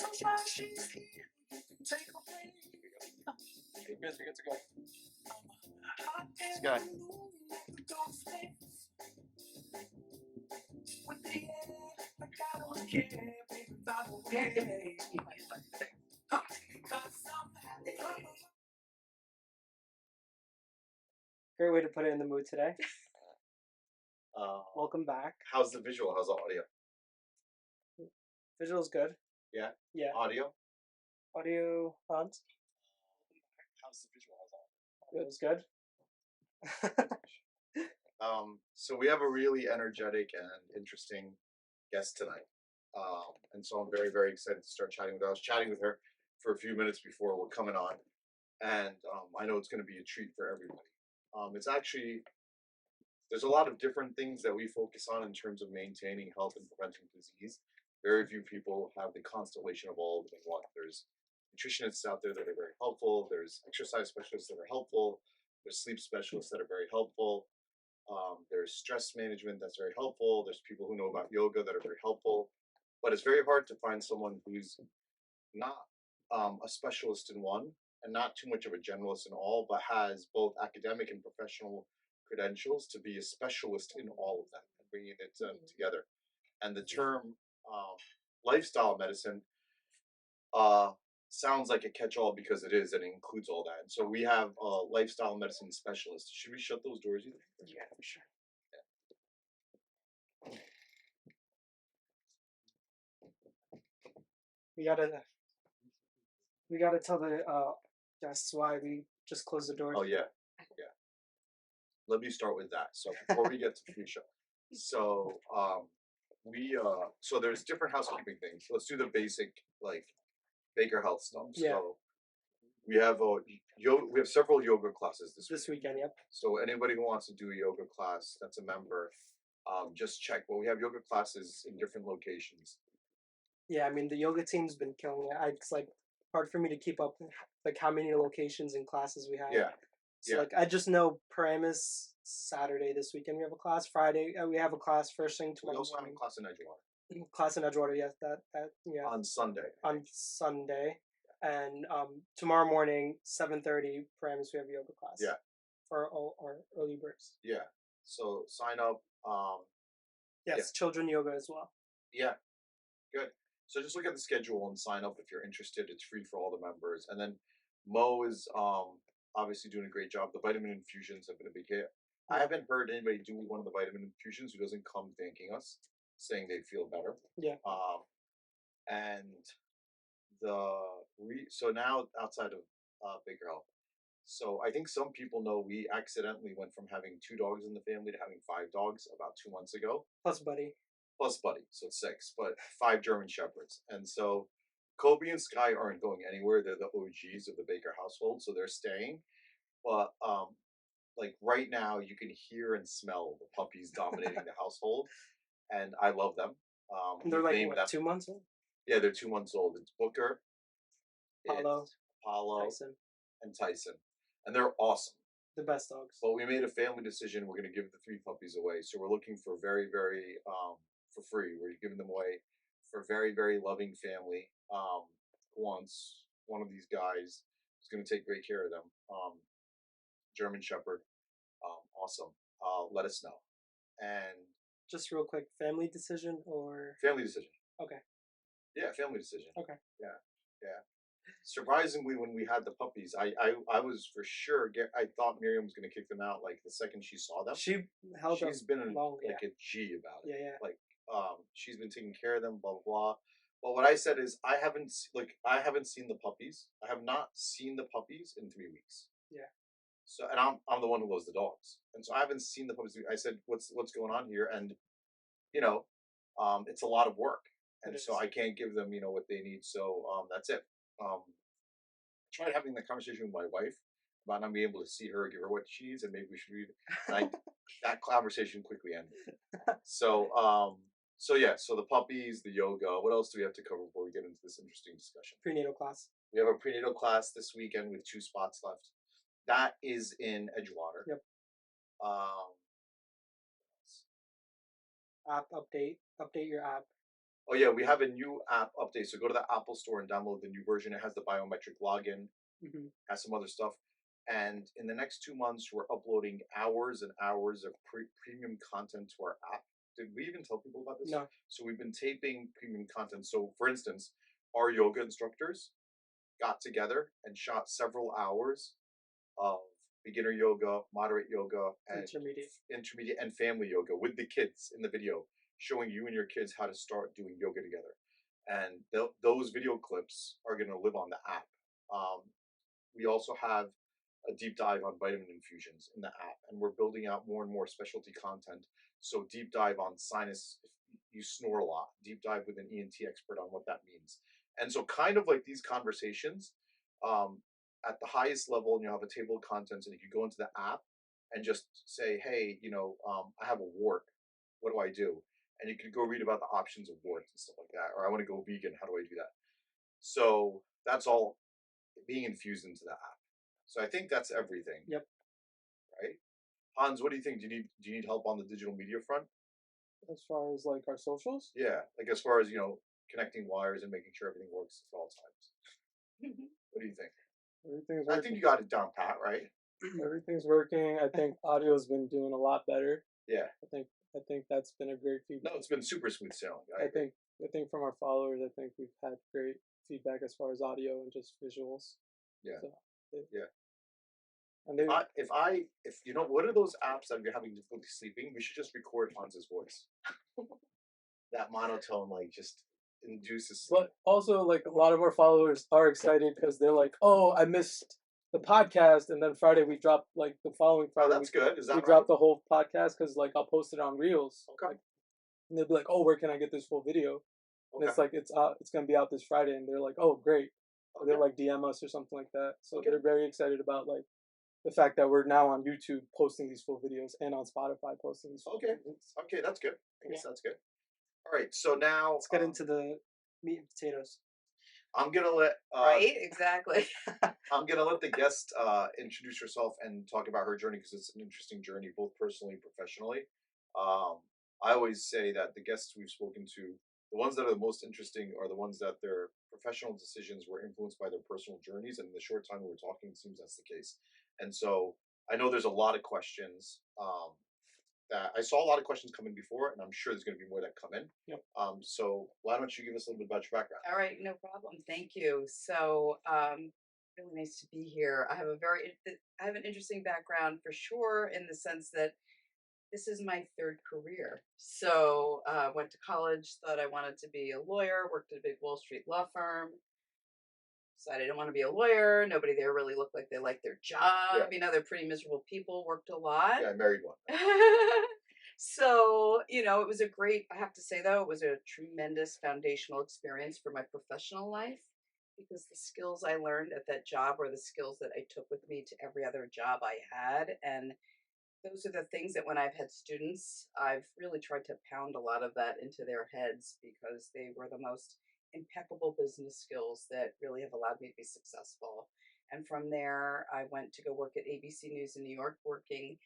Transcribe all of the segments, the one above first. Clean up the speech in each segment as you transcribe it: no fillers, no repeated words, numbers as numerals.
You're good to go. This guy. Great way to put it in the mood today. Welcome back. How's the visual? How's the audio? Visual's good. Yeah? Yeah. Audio? Audio, Hunt? How's the visual? How's It was good. So we have a really energetic and interesting guest tonight. And so I'm very, very excited to start chatting with her. I was chatting with her for a few minutes before we're coming on. And I know it's going to be a treat for everybody. It's actually, there's a lot of different things that we focus on in terms of maintaining health and preventing disease. Very few people have the constellation of all of them in one. There's nutritionists out there that are very helpful. There's exercise specialists that are helpful. There's sleep specialists that are very helpful. There's stress management that's very helpful. There's people who know about yoga that are very helpful. But it's very hard to find someone who's not a specialist in one and not too much of a generalist in all, but has both academic and professional credentials to be a specialist in all of them and bringing it together. And the term lifestyle medicine sounds like a catch-all because it is, and it includes all that. And so we have a lifestyle medicine specialist. Should we shut those doors, you think? Yeah, for sure. Yeah. We gotta tell the guests why we just closed the doors. Oh yeah. Let me start with that. So before we get to Felicia, so so there's different housekeeping things. Let's do the basic like Baker Health stuff. Yeah. So we have we have several yoga classes this weekend. Yep. So anybody who wants to do a yoga class that's a member, just check. Well, we have yoga classes in different locations. Yeah, I mean the yoga team's been killing it. It's like hard for me to keep up like how many locations and classes we have. Yeah. So like I just know Paramus Saturday this weekend we have a class. Friday we have a class first thing tomorrow. We also have a class in Edgewater. Class in Edgewater, yes, that yeah. On Sunday. On Sunday, and tomorrow morning 7:30 Paramus we have a yoga class. Yeah. For our early birds. Yeah. So sign up. Yes, yeah. Children yoga as well. Yeah. Good. So just look at the schedule and sign up if you're interested. It's free for all the members. And then Mo is obviously doing a great job. The vitamin infusions have been a big hit. I haven't heard anybody do one of the vitamin infusions who doesn't come thanking us, saying they feel better. Yeah. And so now outside of Baker Health, so I think some people know we accidentally went from having 2 dogs in the family to having 5 dogs about 2 months ago. Plus Buddy, so 6, but 5 German Shepherds. And so Kobe and Sky aren't going anywhere. They're the OGs of the Baker household, so they're staying. But like right now, you can hear and smell the puppies dominating the household, and I love them. They're like what, 2 months old? Yeah, they're 2 months old. It's Booker, Apollo, Tyson, and they're awesome. The best dogs. But we made a family decision. We're going to give the 3 puppies away. So we're looking for very, very for free. We're giving them away for a very, very loving family who wants one of these guys who's going to take great care of them. German Shepherd, awesome. Let us know. And just real quick, family decision or family decision? Okay. Yeah, family decision. Okay. Yeah. Surprisingly, when we had the puppies, I was for sure. I thought Miriam was going to kick them out like the second she saw them. She's been like a G about it. Yeah. Like she's been taking care of them, blah blah blah. But what I said is I haven't seen the puppies. I have not seen the puppies in 3 weeks. Yeah. So and I'm the one who loves the dogs, and so I haven't seen the puppies. I said, what's going on here? And it's a lot of work, and so I can't give them what they need. So that's it. I tried having that conversation with my wife about not being able to see her, give her what she needs, and maybe we should read. That conversation quickly ended. So so the puppies, the yoga. What else do we have to cover before we get into this interesting discussion? Prenatal class. We have a prenatal class this weekend with 2 spots left. That is in Edgewater. Yep. App update. Update your app. Oh yeah, we have a new app update. So go to the Apple Store and download the new version. It has the biometric login, Hmm. has some other stuff. And in the next 2 months, we're uploading hours and hours of premium content to our app. Did we even tell people about this? No. So we've been taping premium content. So for instance, our yoga instructors got together and shot several hours of beginner yoga, moderate yoga, and Intermediate. intermediate and family yoga with the kids in the video, showing you and your kids how to start doing yoga together. And those video clips are going to live on the app. Um, we also have a deep dive on vitamin infusions in the app, and we're building out more and more specialty content. So deep dive on sinus, if you snore a lot, deep dive with an ENT expert on what that means. And so kind of like these conversations, um, at the highest level, and you have a table of contents, and you can go into the app and just say, hey, I have a wart. What do I do? And you can go read about the options of warts and stuff like that. Or I want to go vegan. How do I do that? So that's all being infused into the app. So I think that's everything, Yep. right? Hans, what do you think? Do you need help on the digital media front? As far as like our socials, Yeah, like as far as connecting wires and making sure everything works at all times. What do you think? everything's I think working. you got it down pat, right? Everything's working. I think audio's been doing a lot better. Yeah. I think I think that's been a great No, feedback. it's been super smooth sailing. I I agree. think I think from our followers, I think we've had great feedback as far as audio and just visuals. Yeah, So, they, yeah. and If they I if I if what are those apps that if you're having difficulty sleeping? We should just record Hans's voice. That monotone like just induces sleep. but also like a lot of our followers are excited because they're like, oh, I missed the podcast, and then Friday we dropped like the following Oh, Friday that's good. Is we that right? dropped the whole podcast because like I'll post it on Reels. Okay. Like, and they'll be like, oh, where can I get this full video? And Okay. it's like it's gonna be out this Friday, and they're like, oh, great. Or Okay. they'll like DM us or something like that. So Okay. they're very excited about like the fact that we're now on YouTube posting these full videos and on Spotify posting these full Okay. videos. Okay, that's good. I guess Yeah. that's good. All right. So now Let's get into the meat and potatoes. I'm gonna let Right? Exactly. I'm gonna let the guest introduce herself and talk about her journey because it's an interesting journey, both personally and professionally. Um, I always say that the guests we've spoken to, the ones that are the most interesting, are the ones that their professional decisions were influenced by their personal journeys. And in the short time we were talking, it seems that's the case. And so I know there's a lot of questions that I saw a lot of questions come in before, and I'm sure there's going to be more that come in. Yep. So why don't you give us a little bit about your background? All right, no problem. Thank you. So, really nice to be here. I have an interesting background for sure, in the sense that this is my third career. So, went to college, thought I wanted to be a lawyer, worked at a big Wall Street law firm. Decided I didn't want to be a lawyer. Nobody there really looked like they liked their job. Yeah. They're pretty miserable people. Worked a lot. Yeah, I married one. So, it was a great, I have to say though, it was a tremendous foundational experience for my professional life, because the skills I learned at that job were the skills that I took with me to every other job I had. And those are the things that when I've had students, I've really tried to pound a lot of that into their heads, because they were the most impeccable business skills that really have allowed me to be successful. And from there, I went to go work at ABC News in New York, working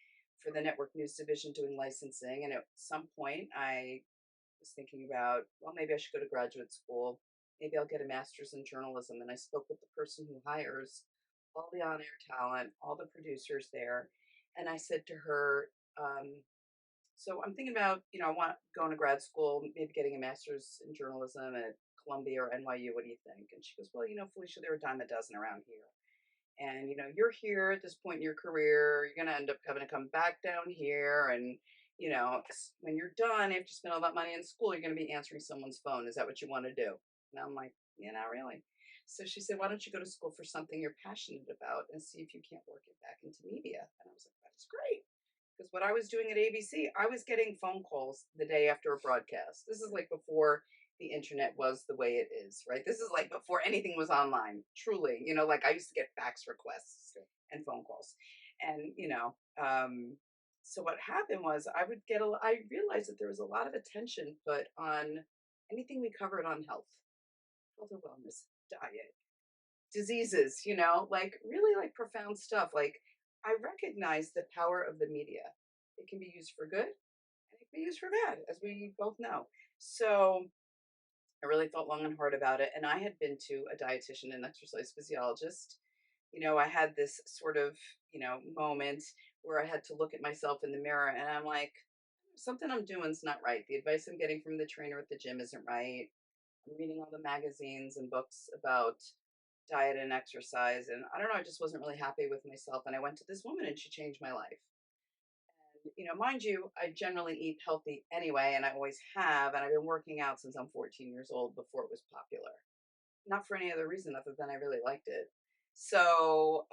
for the network news division doing licensing. And at some point, I was thinking about, well, maybe I should go to graduate school. Maybe I'll get a master's in journalism. And I spoke with the person who hires all the on air talent, all the producers there. And I said to her, so I'm thinking about, I want going to grad school, maybe getting a master's in journalism at Columbia or NYU. What do you think? And she goes, well, Felicia, there are a dime a dozen around here. And, you're here at this point in your career, you're going to end up having to come back down here. And, when you're done, after you spend all that money in school, you're going to be answering someone's phone. Is that what you want to do? And I'm like, yeah, not really. So she said, why don't you go to school for something you're passionate about and see if you can't work it back into media? And I was like, that's great. Because what I was doing at ABC, I was getting phone calls the day after a broadcast. This is like before the internet was the way it is, right? This is like before anything was online, truly. Like I used to get fax requests and phone calls. And, so what happened was I realized that there was a lot of attention put on anything we covered on health or wellness, diet, diseases, like really like profound stuff. Like I recognize the power of the media. It can be used for good and it can be used for bad, as we both know. So I really thought long and hard about it. And I had been to a dietitian and exercise physiologist. I had this sort of, moment where I had to look at myself in the mirror and I'm like, something I'm doing is not right. The advice I'm getting from the trainer at the gym isn't right. I'm reading all the magazines and books about diet and exercise. And I don't know, I just wasn't really happy with myself. And I went to this woman and she changed my life. And, mind you, I generally eat healthy anyway, and I always have. And I've been working out since I'm 14 years old before it was popular. Not for any other reason other than I really liked it. So,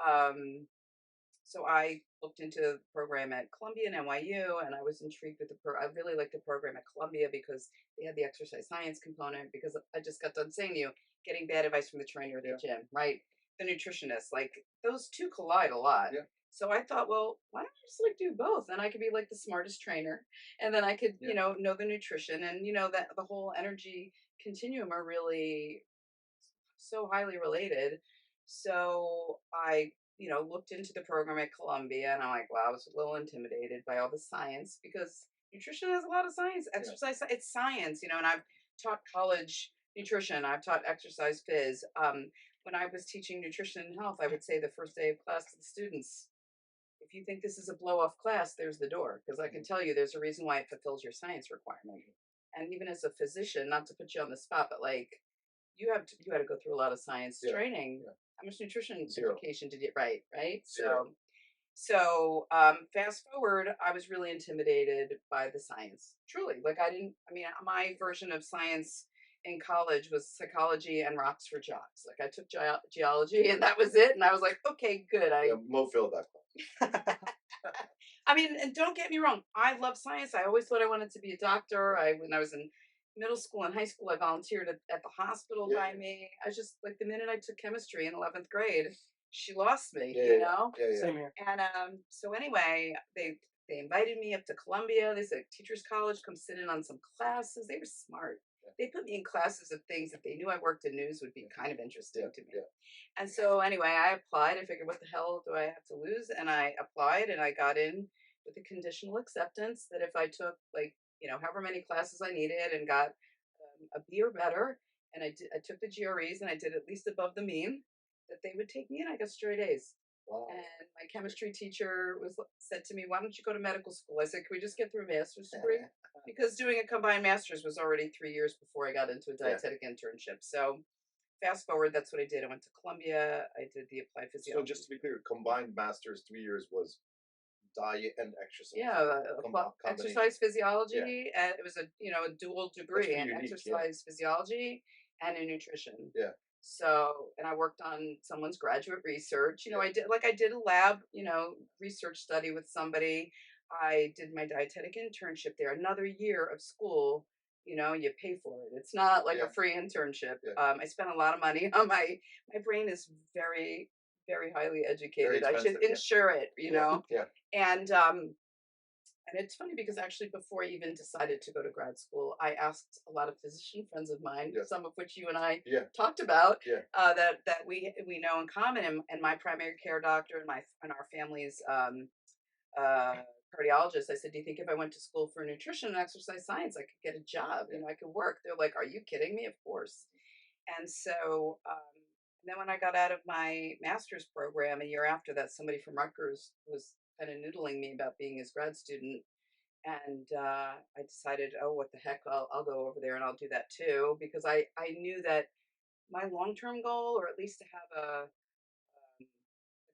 so I looked into the program at Columbia and NYU, and I was intrigued with I really liked the program at Columbia because they had the exercise science component. Because I just got done saying to you, getting bad advice from the trainer at the Yeah. gym, right? The nutritionist, like those two collide a lot. Yeah. So I thought, well, why don't I just like do both? And I could be like the smartest trainer, and then I could, Yeah. know the nutrition, and that the whole energy continuum are really so highly related. So I, looked into the program at Columbia and I'm like, wow, I was a little intimidated by all the science because nutrition has a lot of science, Yeah. exercise, it's science, and I've taught college nutrition, I've taught exercise phys. When I was teaching nutrition and health, I would say the first day of class to the students, if you think this is a blow off class, there's the door. Because I can tell you there's a reason why it fulfills your science requirement. And even as a physician, not to put you on the spot, but like you had to go through a lot of science Yeah. training. Yeah. How much nutrition Zero. education did you right? Zero. So fast forward, I was really intimidated by the science. Truly, like my version of science in college was psychology and rocks for jocks. Like I took geology and that was it. And I was like, okay, good. Yeah, Mo filled that class. And don't get me wrong, I love science. I always thought I wanted to be a doctor. When I was in middle school and high school, I volunteered at the hospital Yeah. by me. I just like the minute I took chemistry in 11th grade, she lost me, Yeah. Same here. And so anyway, they invited me up to Columbia. They said Teachers College, come sit in on some classes. They were smart. They put me in classes of things that they knew I worked in news would be kind of interesting to me. Yeah. And so anyway, I applied. I figured, what the hell do I have to lose? And I applied and I got in with a conditional acceptance that if I took like, however many classes I needed and got a B or better, and I took the GREs and I did at least above the mean, that they would take me and I got straight A's. Wow. And my chemistry teacher said to me, "Why don't you go to medical school?" I said, "Can we just get through a master's degree?" Because doing a combined master's was already 3 years before I got into a dietetic internship. So fast forward, that's what I did. I went to Columbia. I did the applied So physiology. just to be clear, combined masters 3 years was diet and exercise. Yeah, exercise physiology, and it was a dual degree in unique, exercise physiology and in nutrition. Yeah. So, and I worked on someone's graduate research. Yeah. I did a lab, research study with somebody. I did my dietetic internship there. Another year of school. You pay for it. It's not like Yeah. a free internship. Yeah. I spent a lot of money on my brain is very, very highly educated. I should insure it. Yeah. And it's funny because actually before I even decided to go to grad school, I asked a lot of physician friends of mine, Yeah. some of which you and I Yeah. talked about, Yeah. that we know in common. And my primary care doctor and our family's cardiologist, I said, "Do you think if I went to school for nutrition and exercise science, I could get a job? I could work?" They're like, "Are you kidding me? Of course." And so then when I got out of my master's program a year after that, somebody from Rutgers was kind of noodling me about being his grad student. And I decided, oh, what the heck, I'll go over there and I'll do that too. Because I knew that my long-term goal, or at least to have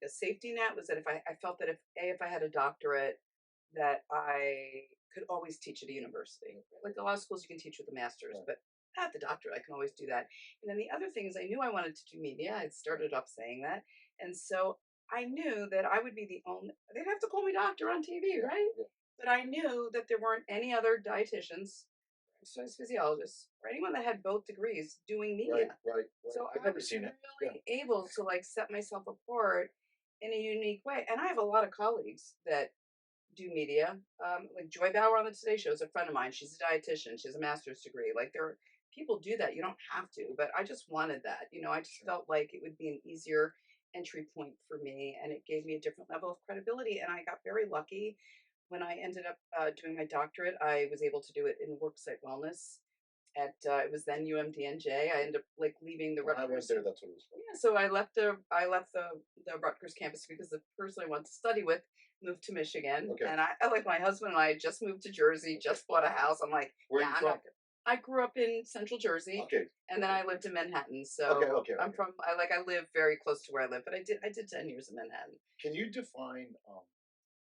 a safety net, was that I felt that if I had a doctorate, that I could always teach at a university. Like a lot of schools you can teach with a master's, Right. but at the doctorate, I can always do that. And then the other thing is I knew I wanted to do media. I'd started off saying that. And so I knew that I would be the only, they'd have to call me doctor on TV, right? Yeah. But I knew that there weren't any other dietitians, exercise physiologists, or anyone that had both degrees doing media. Right. So I've I never was seen it. really able to like set myself apart in a unique way. And I have a lot of colleagues that do media. Like Joy Bauer on the Today Show is a friend of mine. She's a dietitian. She has a master's degree. Like people do that. You don't have to, but I just wanted that. I just felt like it would be an easier entry point for me, and it gave me a different level of credibility. And I got very lucky when I ended up doing my doctorate. I was able to do it in worksite wellness, it was then UMDNJ. I ended up like leaving the When I went Rutgers. there, that's what it was called. Yeah, so I left the Rutgers campus because the person I wanted to study with moved to Michigan, Okay. and I like my husband and I had just moved to Jersey, just bought a house. I'm like, Where are yeah, you I'm from? not. I grew up in Central Jersey, Okay. and then Okay. I lived in Manhattan. Okay. So Okay. I'm Okay. from. I live very close to where I live, but I did 10 years in Manhattan. Can you define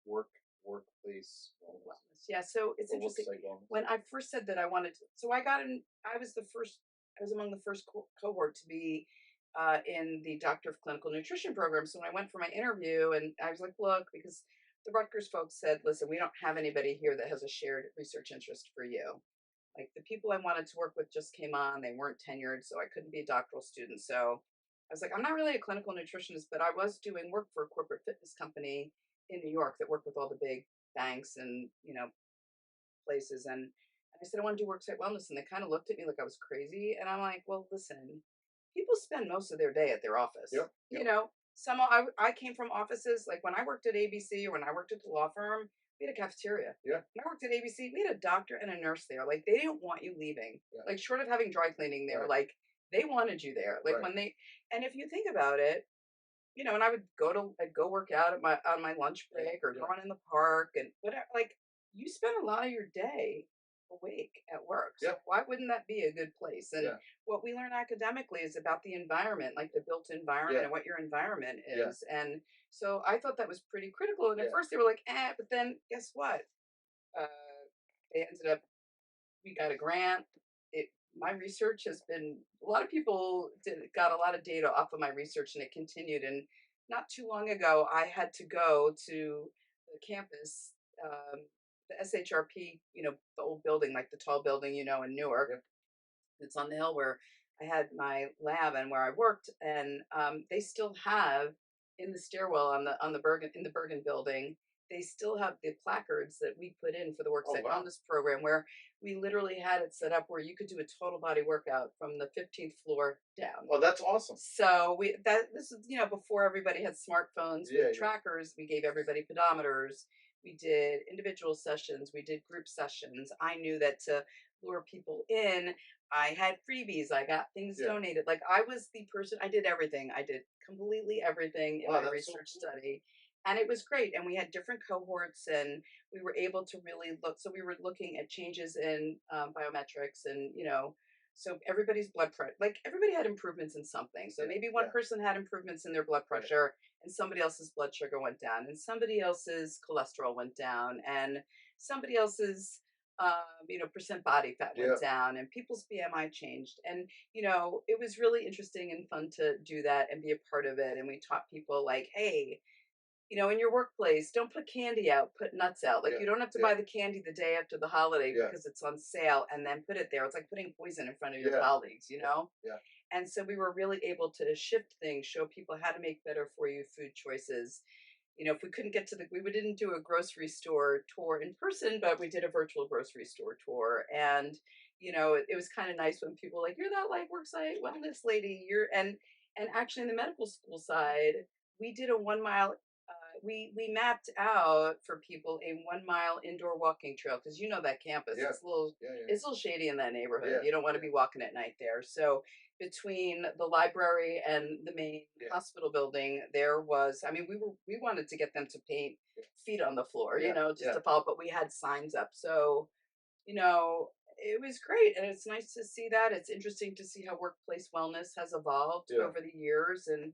work workplace wellness Wellness. Yeah, so it's or interesting. worksite wellness? When I first said that I wanted to, so I got in. I was the first. I was among the first cohort to be in the Doctor of Clinical Nutrition program. So when I went for my interview, and I was like, look, because the Rutgers folks said, listen, we don't have anybody here that has a shared research interest for you. Like the people I wanted to work with just came on, they weren't tenured, so I couldn't be a doctoral student. So I was like, I'm not really a clinical nutritionist, but I was doing work for a corporate fitness company in New York that worked with all the big banks and places. And I said I want to do worksite wellness, and they kind of looked at me like I was crazy. And I'm like, well, listen, people spend most of their day at their office. Yep. You Yep. know, I came from offices like when I worked at ABC or when I worked at the law firm, we had a cafeteria. Yeah. When I worked at ABC, we had a doctor and a nurse there. Like they didn't want you leaving. Yeah. Like short of having dry cleaning there, Right. like they wanted you there. Like Right. when they and if you think about it, and I'd go work out at my on my lunch Yeah. break or Yeah. go run in the park and whatever. Like you spend a lot of your day awake at work, so Yeah. why wouldn't that be a good place? And Yeah. what we learn academically is about the environment, like the built environment Yeah. and what your environment Yeah. is. And so I thought that was pretty critical. And at Yeah. first they were like, but then guess what? Uh, they ended up we got a grant. It My research has been a lot of people got a lot of data off of my research, and it continued. And not too long ago, I had to go to the campus, the SHRP, the old building, like the tall building, in Newark. Yep. It's on the hill where I had my lab and where I worked, and they still have in the stairwell on the Bergen in the Bergen building. They still have the placards that we put in for the Oh Worksite wow. Wellness program, where we literally had it set up where you could do a total body workout from the 15th floor down. Oh, that's awesome. So this is before everybody had smartphones Yeah. with Yeah. trackers. We gave everybody pedometers. We did individual sessions. We did group sessions. I knew that to lure people in, I had freebies. I got things Yeah. donated. Like I was the person. I did everything. I did completely everything in Wow, my that's so research cool. study, and it was great. And we had different cohorts, and we were able to really look. So we were looking at changes in biometrics, and so everybody's blood pressure, like everybody had improvements in something. So Yeah. maybe one Yeah. person had improvements in their blood Right. pressure, and somebody else's blood sugar went down, and somebody else's cholesterol went down, and somebody else's percent body fat Yeah. went down, and people's BMI changed. And it was really interesting and fun to do that and be a part of it. And we taught people like, hey, in your workplace, don't put candy out, put nuts out. Like Yeah. you don't have to Yeah. buy the candy the day after the holiday Yeah. because it's on sale and then put it there. It's like putting poison in front of your Yeah. colleagues, Yeah. And so we were really able to shift things, show people how to make better for you food choices. If we couldn't get to we didn't do a grocery store tour in person, but we did a virtual grocery store tour. And, it was kind of nice when people were like, you're that like worksite wellness lady. And actually in the medical school side, we did a 1 mile we mapped out for people a 1 mile indoor walking trail because that campus Yeah. it's a little Yeah. Yeah. it's a little shady in that neighborhood. Yeah. You don't want to Yeah. be walking at night there. So between the library and the main Yeah. hospital building, there was. I mean, we wanted to get them to paint feet on the floor, Yeah. just Yeah. to follow. But we had signs up, so it was great, and it's nice to see that. It's interesting to see how workplace wellness has evolved Yeah. over the years, and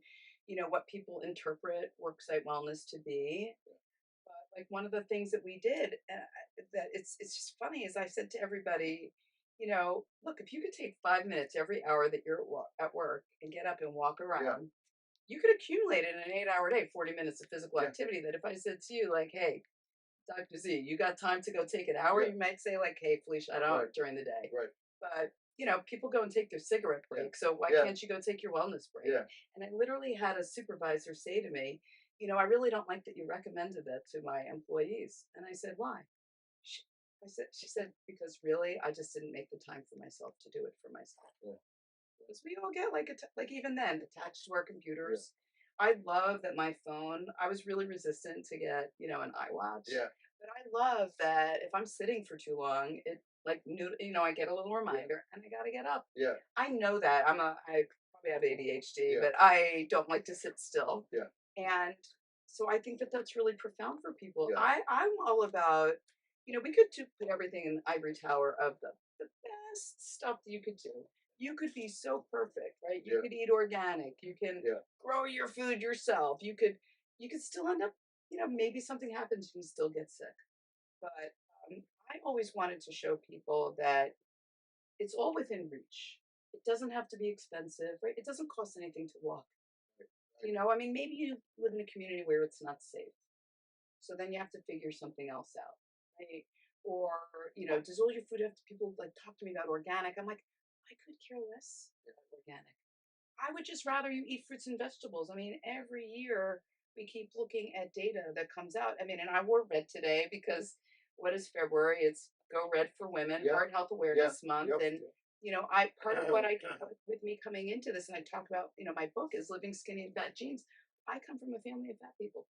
what people interpret worksite wellness to be. But like one of the things that we did, that it's just funny, is I said to everybody, look, if you could take 5 minutes every hour that you're at work and get up and walk Yeah. around, you could accumulate in an 8-hour day 40 minutes of physical Yeah. activity. That if I said to you, like, hey, Dr. Z, you got time to go take an hour? Yeah. You might say, like, hey, Felicia, I don't Right. during the day. Right. But people go and take their cigarette Yeah. break. So why Yeah. can't you go take your wellness break? Yeah. And I literally had a supervisor say to me, I really don't like that you recommended that to my employees. And I said, why? She, she said, because really, I just didn't make the time for myself to do it for myself. Yeah. Because we all get like even then attached to our computers. I love that my phone. I was really resistant to get an iWatch. Yeah. But I love that if I'm sitting for too long, it Like, I get a little reminder and I got to get up. Yeah. I know that. I probably have ADHD, Yeah. but I don't like to sit still. Yeah. And so I think that that's really profound for people. Yeah. I'm all about, we could put everything in the ivory tower of the best stuff that you could do. You could be so perfect, right? You Yeah. could eat organic. You can Yeah. grow your food yourself. You could still end up, maybe something happens and you still get sick. But I always wanted to show people that it's all within reach. It doesn't have to be expensive, right? It doesn't cost anything to walk. I mean, maybe you live in a community where it's not safe. So then you have to figure something else out, right? Or, does all your food have to, people like talk to me about organic? I'm like, I could care less about organic. I would just rather you eat fruits and vegetables. I mean, every year we keep looking at data that comes out. I mean, and I wore red today because what is February? It's Go Red for Women, Yeah. Heart Health Yeah. Awareness Month. Yep. And, I part of what I with me coming into this, and I talk about, my book is Living Skinny and Fat Genes. I come from a family of fat people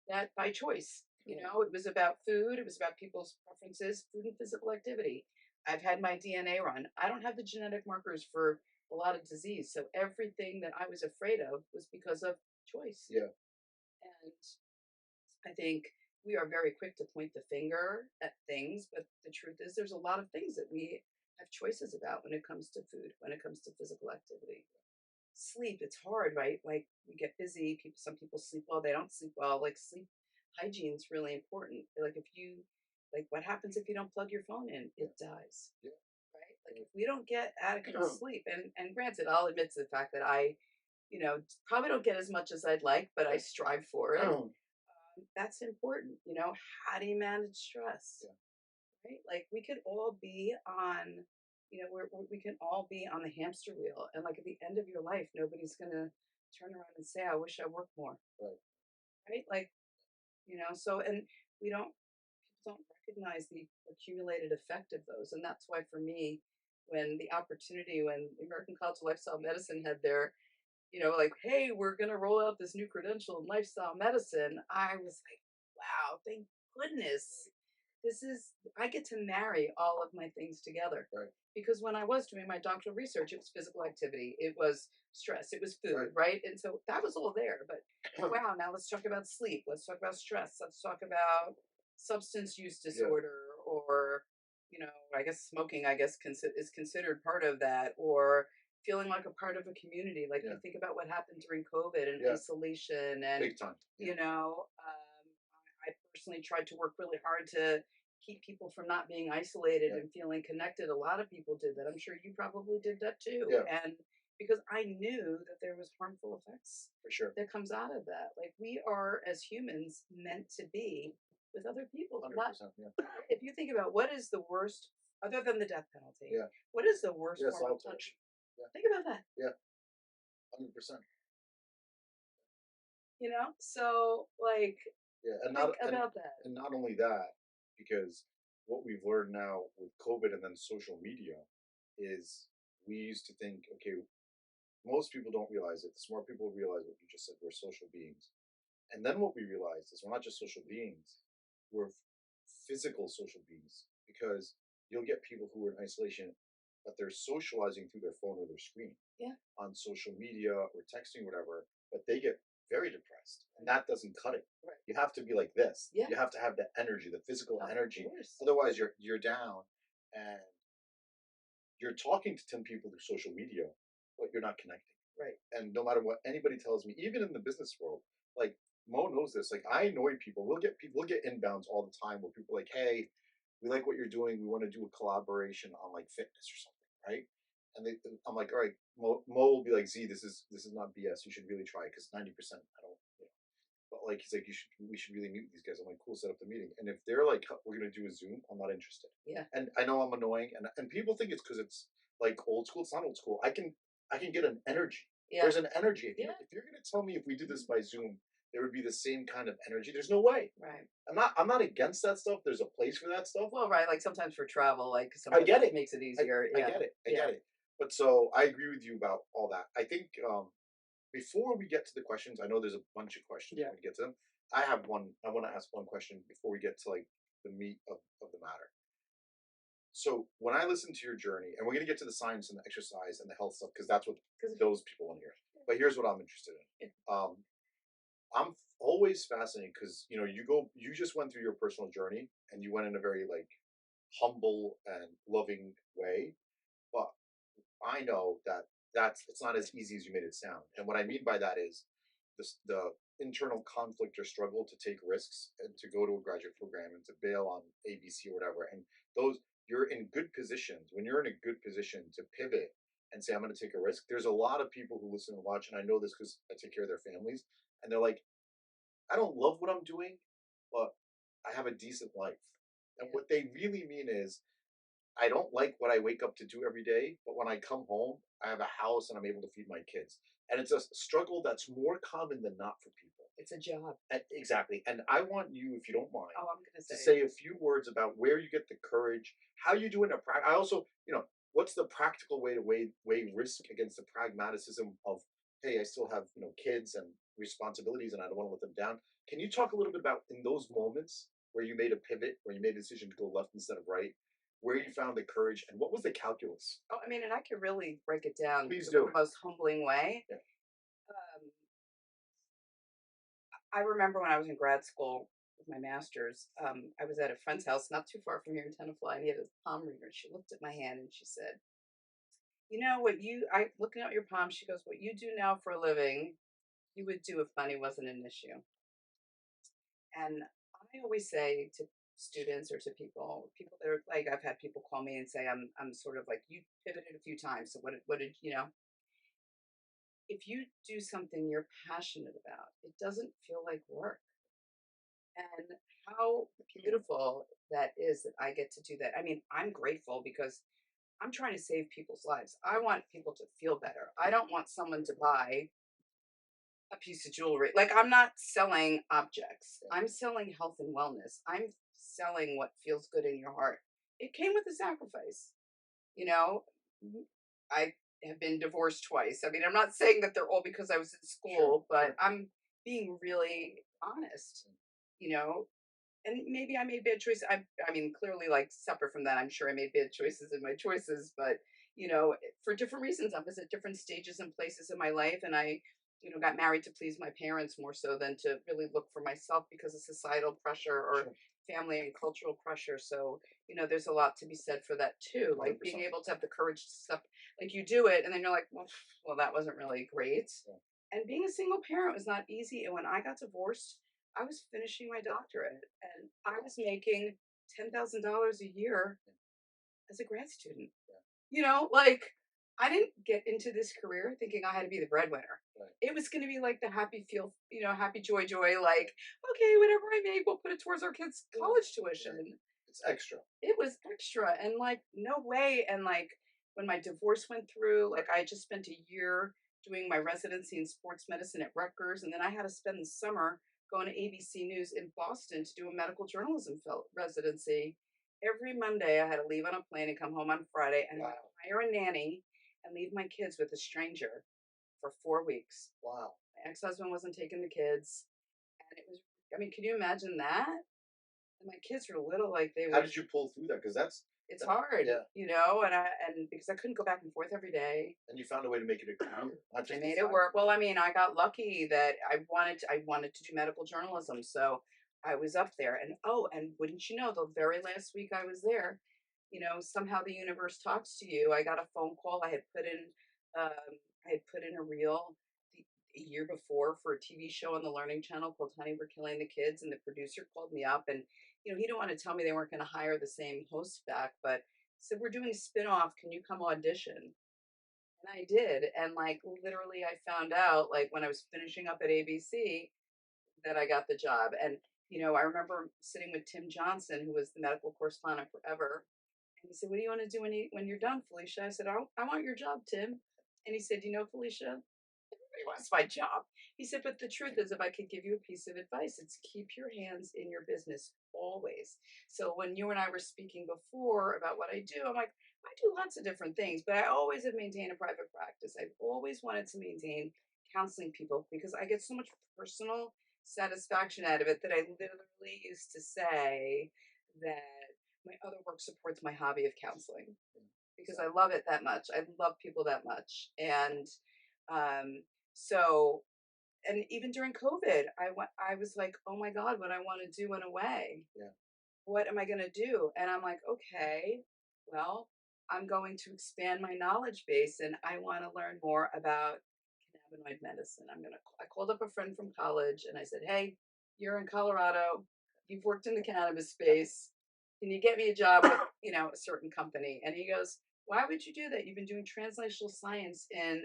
that by choice. It was about food, it was about people's preferences, food and physical activity. I've had my DNA run. I don't have the genetic markers for a lot of disease. So everything that I was afraid of was because of choice. Yeah. And I think we are very quick to point the finger at things, but the truth is there's a lot of things that we have choices about when it comes to food, when it comes to physical activity. Sleep, it's hard, right? Like we get busy, some people sleep well, they don't sleep well. Like sleep hygiene is really important. Like what happens if you don't plug your phone in? It dies. Yeah. Right? Like if we don't get adequate sleep, and granted, I'll admit to the fact that I, probably don't get as much as I'd like, but I strive for it. That's important. How do you manage stress? Yeah. Right? Like we could all be on, we can all be on the hamster wheel, and like at the end of your life, nobody's gonna turn around and say, "I wish I worked more." Right. Right? Like, so, and we don't people don't recognize the accumulated effect of those, and that's why for me, when the American College of Lifestyle Medicine had their, like, hey, we're gonna roll out this new credential in lifestyle medicine, I was like, wow, thank goodness. I get to marry all of my things together. Right. Because when I was doing my doctoral research, it was physical activity, it was stress, it was food, right? And so that was all there. But wow, now let's talk about sleep. Let's talk about stress. Let's talk about substance use disorder, or, I guess smoking, is considered part of that, or feeling like a part of a community. Like you think about what happened during COVID and isolation, and Big time. I personally tried to work really hard to keep people from not being isolated and feeling connected. A lot of people did that. I'm sure you probably did that too. Yeah. And because I knew that there was harmful effects For sure. that comes out of that. Like we are as humans meant to be with other people. 100%. Yeah. If you think about what is the worst, other than the death penalty, Yeah. what is the worst Yes, form I'll of touch. punishment? Yeah. Think about that. Yeah. 100%. So like, Yeah, and think about that. and not only that, because what we've learned now with COVID and then social media is we used to think, okay, most people don't realize it. The smart people realize what you just said. We're social beings. And then what we realized is we're not just social beings, we're physical social beings, because you'll get people who are in isolation, but they're socializing through their phone or their screen on social media or texting, whatever, but they get very depressed. And that doesn't cut it. Right. You have to be like this. Yeah. You have to have the energy, the physical Of energy. course. Otherwise you're down and you're talking to 10 people through social media, but you're not connecting. Right. And no matter what anybody tells me, even in the business world, like Mo knows this, like I annoy people. We'll get inbounds all the time where people are like, hey, we like what you're doing. We want to do a collaboration on like fitness or something, right? And I'm like, all right, Mo will be like, Z, this is not BS. You should really try it, because 90% I don't, but like he's like, we should really meet with these guys. I'm like, cool, set up the meeting. And if they're like, we're gonna do a Zoom, I'm not interested. Yeah. And I know I'm annoying, and people think it's because it's like old school. It's not old school. I can get an energy. Yeah. There's an energy. If you're gonna tell me if we did this by Zoom, there would be the same kind of energy. There's no way. Right. I'm not against that stuff. There's a place for that stuff. Well, right. Like sometimes for travel, like I get it. makes it easier. I get it. I get it. But so I agree with you about all that. I think before we get to the questions, I know there's a bunch of questions when we get to them. I have one. I want to ask one question before we get to like the meat of the matter. So when I listen to your journey, and we're gonna get to the science and the exercise and the health stuff because that's what 'Cause those people want to hear. But here's what I'm interested in. I'm always fascinated because you just went through your personal journey and you went in a very like humble and loving way. But I know that it's not as easy as you made it sound. And what I mean by that is the internal conflict or struggle to take risks and to go to a graduate program and to bail on ABC or whatever. And those you're in good positions. When you're in a good position to pivot and say, I'm going to take a risk, there's a lot of people who listen and watch, and I know this because I take care of their families, and they're like, I don't love what I'm doing, but I have a decent life. And Yeah. what they really mean is I don't like what I wake up to do every day, but when I come home, I have a house and I'm able to feed my kids. And it's a struggle that's more common than not for people. It's a job. Exactly. And I want you, if you don't mind, Oh, I'm gonna to say say a few words about where you get the courage, how you do it in a practice. I also, what's the practical way to weigh risk against the pragmatism of, hey, I still have, kids and responsibilities and I don't want to let them down. Can you talk a little bit about in those moments where you made a pivot, where you made a decision to go left instead of right, where you found the courage and what was the calculus? Oh, I mean, and I could really break it down Please to do. the most humbling way. Yeah. Um, I remember when I was in grad school with my master's, I was at a friend's house not too far from here in Tenafly, and he had his palm reader. She looked at my hand and she said, "You know what looking at your palm, she goes, what you do now for a living, you would do if money wasn't an issue." And I always say to students or to people that are like, I've had people call me and say, I'm sort of like, you pivoted a few times. So what did, if you do something you're passionate about, it doesn't feel like work. And how beautiful that is that I get to do that. I mean, I'm grateful because I'm trying to save people's lives. I want people to feel better. I don't want someone to buy a piece of jewelry. Like, I'm not selling objects. I'm selling health and wellness. I'm selling what feels good in your heart. It came with a sacrifice. You know, I have been divorced twice. I mean, I'm not saying that they're all because I was in school, but I'm being really honest, you know, and maybe I made bad choices. I mean, clearly, like separate from that, I'm sure I made bad choices in my choices, but for different reasons, I was at different stages and places in my life, and I, got married to please my parents more so than to really look for myself because of societal pressure or Sure. family and cultural pressure. So, there's a lot to be said for that too. Like being 100%. able to have the courage to step, like you do it, and then you're like, well, that wasn't really great. Yeah. And being a single parent was not easy. And when I got divorced, I was finishing my doctorate and I was making $10,000 a year as a grad student. Yeah. Like I didn't get into this career thinking I had to be the breadwinner. Right. It was going to be like the happy feel, happy joy, like, okay, whatever I make, we'll put it towards our kids' college tuition. It's extra. It was extra and like, no way. And like when my divorce went through, like I just spent a year doing my residency in sports medicine at Rutgers. And then I had to spend the summer going to ABC News in Boston to do a medical journalism residency. Every Monday, I had to leave on a plane and come home on Friday and Wow. hire a nanny and leave my kids with a stranger for 4 weeks. Wow. My ex-husband wasn't taking the kids, and it was. I mean, can you imagine that? And my kids were little, like they How were. did you pull through that? Because It's hard, yeah. and because I couldn't go back and forth every day, And you found a way to make it a career, not I just a made it side. work. Well, I mean, I got lucky that I wanted to do medical journalism, so I was up there. And oh, and wouldn't you know, the very last week I was there, somehow the universe talks to you. I got a phone call. I had put in a reel a year before for a TV show on the Learning Channel called Honey, We're Killing the Kids, and the producer called me up, and he didn't want to tell me they weren't going to hire the same host back, but said, we're doing a spin-off. Can you come audition? And I did. And like literally I found out like when I was finishing up at ABC that I got the job. And I remember sitting with Tim Johnson, who was the medical correspondent forever. And he said, what do you want to do when you're done, Felicia? I said, I want your job, Tim. And he said, Felicia, everybody wants my job. He said, but the truth is, if I could give you a piece of advice, it's keep your hands in your business always. So when you and I were speaking before about what I do, I'm like, I do lots of different things, but I always have maintained a private practice. I've always wanted to maintain counseling people because I get so much personal satisfaction out of it that I literally used to say that my other work supports my hobby of counseling because I love it that much. I love people that much. And um, so, and even during COVID, I was like, oh my God, what I want to do went away. Yeah. What am I going to do? And I'm like, okay, well, I'm going to expand my knowledge base and I want to learn more about cannabinoid medicine. I called up a friend from college and I said, hey, you're in Colorado. You've worked in the cannabis space. Can you get me a job with, a certain company? And he goes, why would you do that? You've been doing translational science in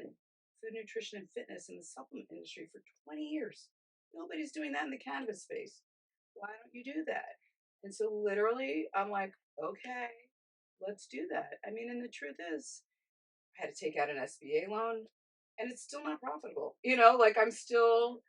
food, nutrition, and fitness in the supplement industry for 20 years. Nobody's doing that in the cannabis space. Why don't you do that? And so literally, I'm like, okay, let's do that. I mean, and the truth is, I had to take out an SBA loan and it's still not profitable. Like I'm still,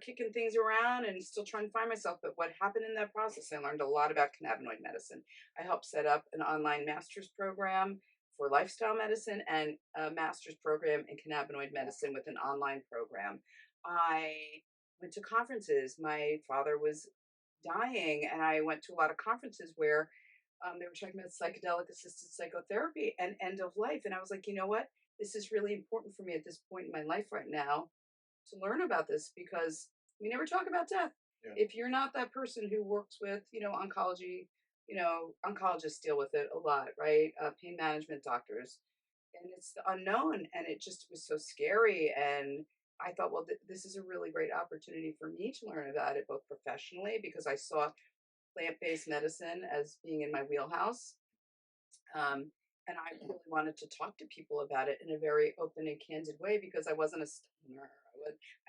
kicking things around and still trying to find myself. But what happened in that process, I learned a lot about cannabinoid medicine. I helped set up an online master's program for lifestyle medicine and a master's program in cannabinoid medicine with an online program. I went to conferences. My father was dying, and I went to a lot of conferences where they were talking about psychedelic assisted psychotherapy and end of life. And I was like, you know what? This is really important for me at this point in my life right now to learn about this because we never talk about death. Yeah. If you're not that person who works with, oncology, oncologists deal with it a lot, right? Pain management doctors. And it's the unknown. And it just was so scary. And I thought, well, this is a really great opportunity for me to learn about it, both professionally, because I saw plant-based medicine as being in my wheelhouse. And I really wanted to talk to people about it in a very open and candid way because I wasn't a stoner.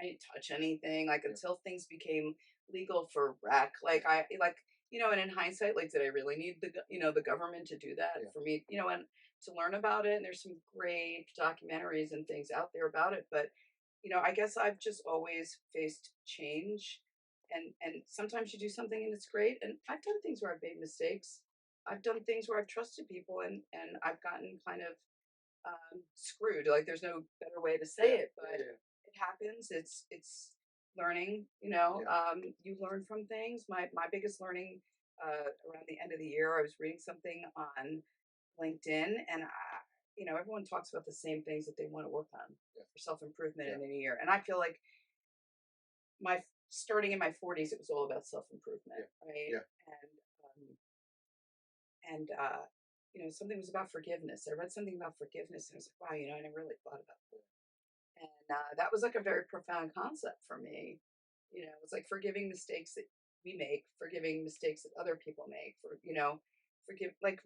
I didn't touch anything until things became legal for rec. And in hindsight, did I really need the government to do that for me? And to learn about it. And there's some great documentaries and things out there about it. But I guess I've just always faced change, and sometimes you do something and it's great. And I've done things where I've made mistakes. I've done things where I've trusted people and I've gotten kind of screwed. Like there's no better way to say it, but it happens. It's learning. You learn from things. My biggest learning around the end of the year, I was reading something on LinkedIn, and everyone talks about the same things that they want to work on for self improvement in a year. And I feel like my starting in my 40s, it was all about self improvement, right? Yeah. And something was about forgiveness. I read something about forgiveness, and I was like, wow, I never really thought about that. And that was like a very profound concept for me. It's like forgiving mistakes that we make, forgiving mistakes that other people make,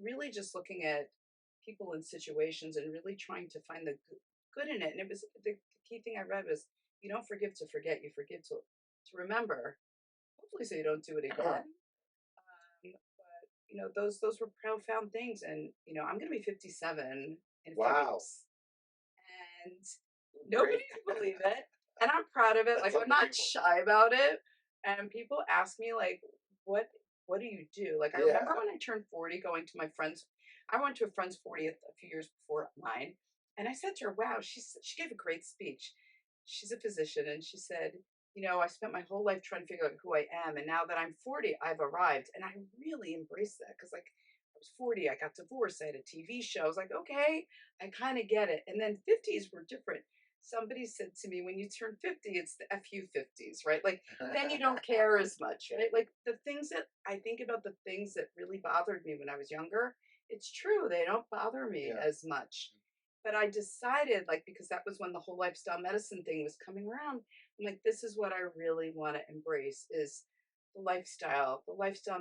really just looking at people and situations and really trying to find the good in it. And it was the key thing I read was you don't forgive to forget, you forgive to remember, hopefully so you don't do it again. But those were profound things. And I'm going to be 57 in a few weeks, and nobody can believe it. And I'm proud of it. I'm not shy about it. And people ask me what do you do? I remember when I turned 40, going to my friend's. I went to a friend's 40th a few years before mine, and I said to her, "Wow, she gave a great speech. She's a physician, and she said, I spent my whole life trying to figure out who I am, and now that I'm 40, I've arrived, and I really embrace that because I was 40, I got divorced, I had a TV show. I was like, okay, I kind of get it. And then 50s were different. Somebody said to me, when you turn 50, it's the FU 50s, right? Then you don't care as much, right? The things that I think about, the things that really bothered me when I was younger, it's true. They don't bother me as much. But I decided, because that was when the whole lifestyle medicine thing was coming around, I'm like, this is what I really want to embrace is the lifestyle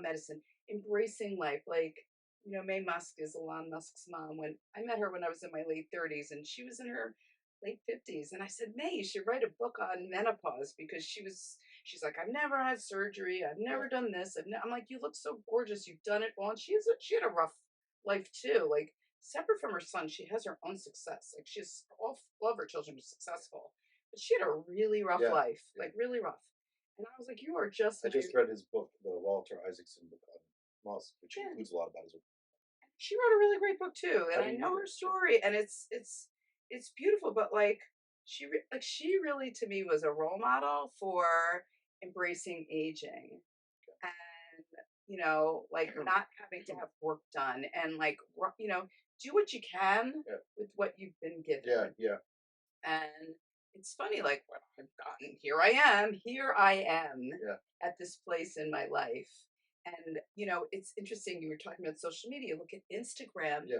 medicine, embracing life. Mae Musk is Elon Musk's mom. When I met her when I was in my late 30s, and she was in her late 50s, and I said, Mae, you should write a book on menopause because she's like, I've never had surgery, I've never done this. I'm like, you look so gorgeous, you've done it all. And she had a rough life too. Separate from her son, she has her own success. All of her children are successful, but she had a really rough life, really rough. And I was like, you are just. I just read his book, the Walter Isaacson book on Musk, which includes a lot about his work. She wrote a really great book too, and I know her story, and it's beautiful. But she really to me was a role model for embracing aging, and like not having to have work done and like, do what you can Yeah. with what you've been given. Yeah. Yeah. And it's funny, like what I've gotten, here I am Yeah. at this place in my life. And, it's interesting. You were talking about social media. Look at Instagram. Yeah.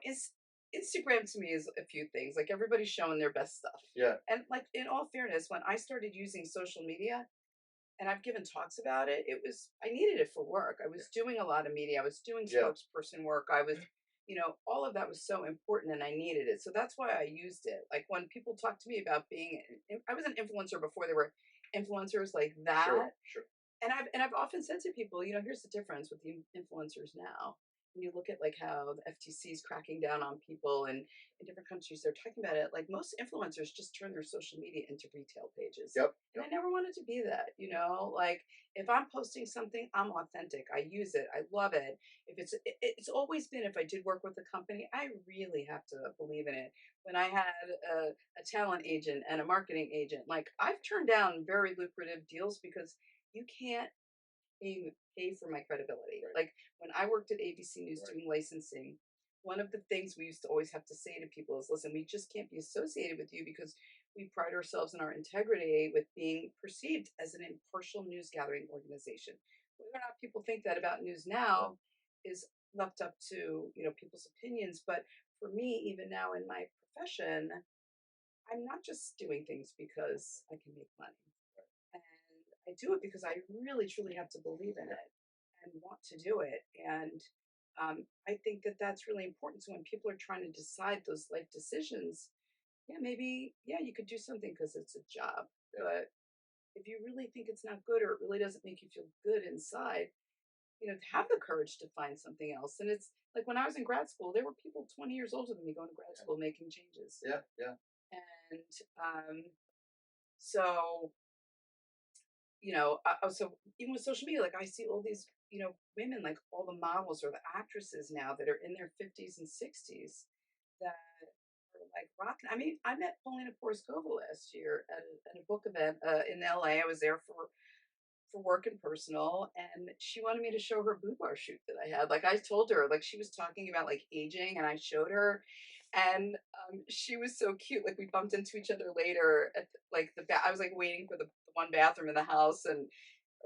Is Instagram to me is a few things. Like everybody's showing their best stuff. Yeah. And like in all fairness, when I started using social media, and I've given talks about it. I needed it for work. I was doing a lot of media. I was doing Yeah. spokesperson work. I was, all of that was so important and I needed it. So that's why I used it. Like when people talk to me about I was an influencer before there were influencers like that. Sure. Sure. And I've often said to people, here's the difference with the influencers now. When you look at like how the FTC is cracking down on people and in different countries, they're talking about it. Like most influencers just turn their social media into retail pages. Yep. And I never wanted to be that, like if I'm posting something, I'm authentic. I use it. I love it. If it's always been, if I did work with a company, I really have to believe in it. When I had a talent agent and a marketing agent, like I've turned down very lucrative deals because you can't pay for my credibility. Right. Like when I worked at ABC News Right. doing licensing, one of the things we used to always have to say to people is, listen, we just can't be associated with you because we pride ourselves in our integrity with being perceived as an impartial news gathering organization. Whether or not people think that about news now is left up to, people's opinions. But for me, even now in my profession, I'm not just doing things because I can make money. And I do it because I really truly have to believe in it and want to do it. And I think that that's really important. So when people are trying to decide those life decisions, yeah, maybe, yeah, you could do something because it's a job. Yeah. But if you really think it's not good or it really doesn't make you feel good inside, have the courage to find something else. And it's like when I was in grad school, there were people 20 years older than me going to grad school making changes. Yeah. Yeah. And so so even with social media, like I see all these, women, like all the models or the actresses now that are in their 50s and 60s that are like rocking. I mean, I met Paulina Porskova last year at a book event in LA. I was there for work and personal, and she wanted me to show her boudoir shoot that I had. Like I told her, like she was talking about like aging, and I showed her, and she was so cute. Like we bumped into each other later at like I was like waiting for the one bathroom in the house, and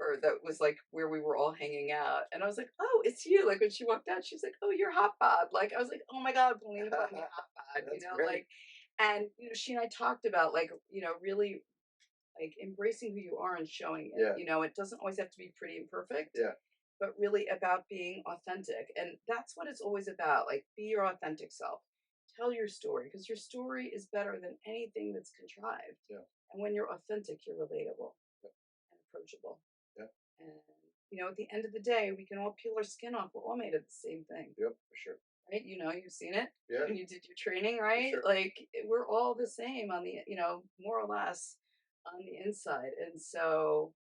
or that was like where we were all hanging out, and I was like, "Oh, it's you!" Like when she walked out, she's like, "Oh, you're Hot Bod." Like I was like, "Oh my God, Pauline called me Hot Bod," That's great. like, and she and I talked about like really like embracing who you are and showing it. Yeah. It doesn't always have to be pretty and perfect, Yeah. but really about being authentic. And that's what it's always about. Like, be your authentic self. Tell your story because your story is better than anything that's contrived. Yeah. And when you're authentic, you're relatable Yeah. and approachable. Yeah. And, at the end of the day, we can all peel our skin off. We're all made of the same thing. Yep. For sure. Right? You've seen it Yeah. when you did your training, right? Sure. Like, we're all the same on the, more or less on the inside. And so,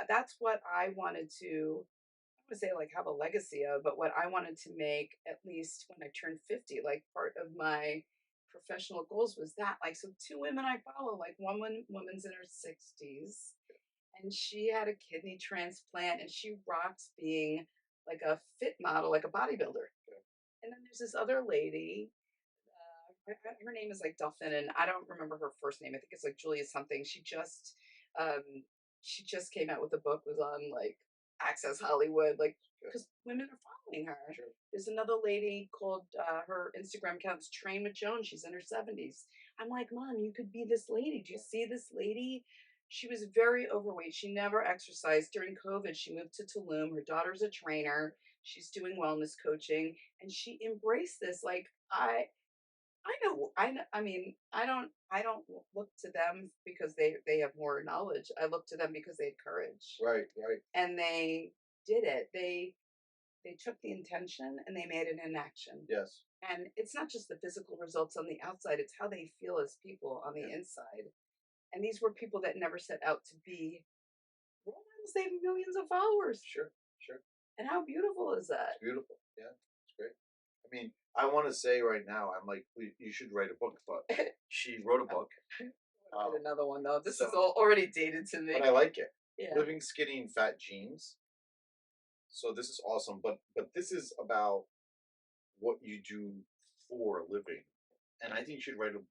that's what I wanted to, I would say like have a legacy of, but what I wanted to make at least when I turned 50, like part of my professional goals was that. Like, so two women I follow, like woman's in her 60s and she had a kidney transplant and she rocks being like a fit model, like a bodybuilder. And then there's this other lady. Her name is like Delphin, and I don't remember her first name. I think it's like Julia something. Um, she just came out with a book. Was on like Access Hollywood, like because women are following her. Sure. There's another lady called her Instagram account's Train with Joan. She's in her 70s. I'm like, Mom, you could be this lady. Do you see this lady? She was very overweight. She never exercised. During COVID, she moved to Tulum. Her daughter's a trainer. She's doing wellness coaching, and she embraced this. Like I mean, I don't look to them because they have more knowledge. I look to them because they had courage. Right. Right. And they did it. They took the intention and they made it in action. Yes. And it's not just the physical results on the outside, it's how they feel as people on the inside. And these were people that never set out to be role models. They have millions of followers. Sure. Sure. And how beautiful is that? It's beautiful. Yeah. It's great. I mean, I want to say right now, I'm like, you should write a book. But she wrote a book. Another one though. This is So, all already dated to me. but I like it. Yeah. Living Skinny and Fat Jeans. So this is awesome, but this is about what you do for a living, and I think you should write a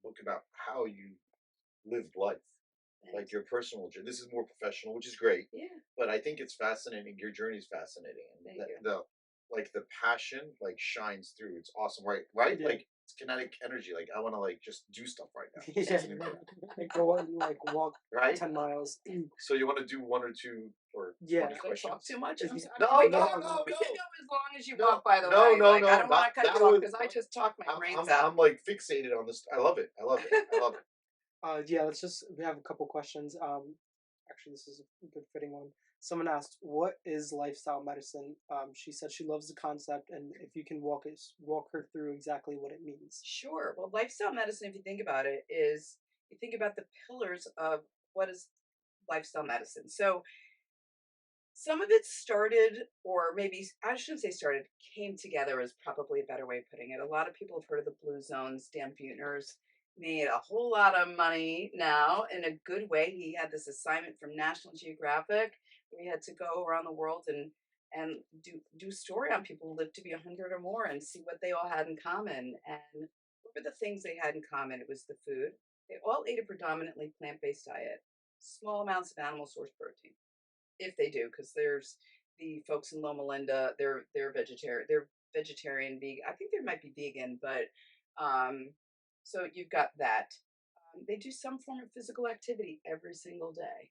book about how you lived life, like Thanks. your personal journey. This is more professional, which is great, Yeah, but I think it's fascinating. Your journey is fascinating, and thank you. the like the passion like shines through. It's awesome, right? Right? Yeah. Like it's kinetic energy. Like I want to like just do stuff right now. It's Yeah. incredible, Like go on, like walk right? 10 miles. So you want to do one or two or Yeah. 20 If I talk questions? too much, I'm sorry. No, We no, can No, no, no. we no. can go as long as you No, want. By the no, way, no, like I no. don't want to cut That you off was. because I just talk my brains out. I'm like fixated on this. I love it. I love it. I love it. Yeah, we have a couple questions. Actually, this is a good fitting one. Someone asked, "What is lifestyle medicine?" She said she loves the concept, and if you can walk her through exactly what it means. Sure. Well, lifestyle medicine, if you think about it, is you think about the pillars of what is lifestyle medicine. So some of it started, or maybe I shouldn't say started, came together is probably a better way of putting it. A lot of people have heard of the Blue Zones. Dan Buettner's made a whole lot of money now in a good way. He had this assignment from National Geographic where he had to go around the world and do story on people who lived to be 100 or more and see what they all had in common. And what were the things they had in common? It was the food. They all ate a predominantly plant-based diet, small amounts of animal source protein if they do, because there's the folks in Loma Linda, they're vegetarian, vegetarian, vegan. I think there might be vegan, but so you've got that. They do some form of physical activity every single day.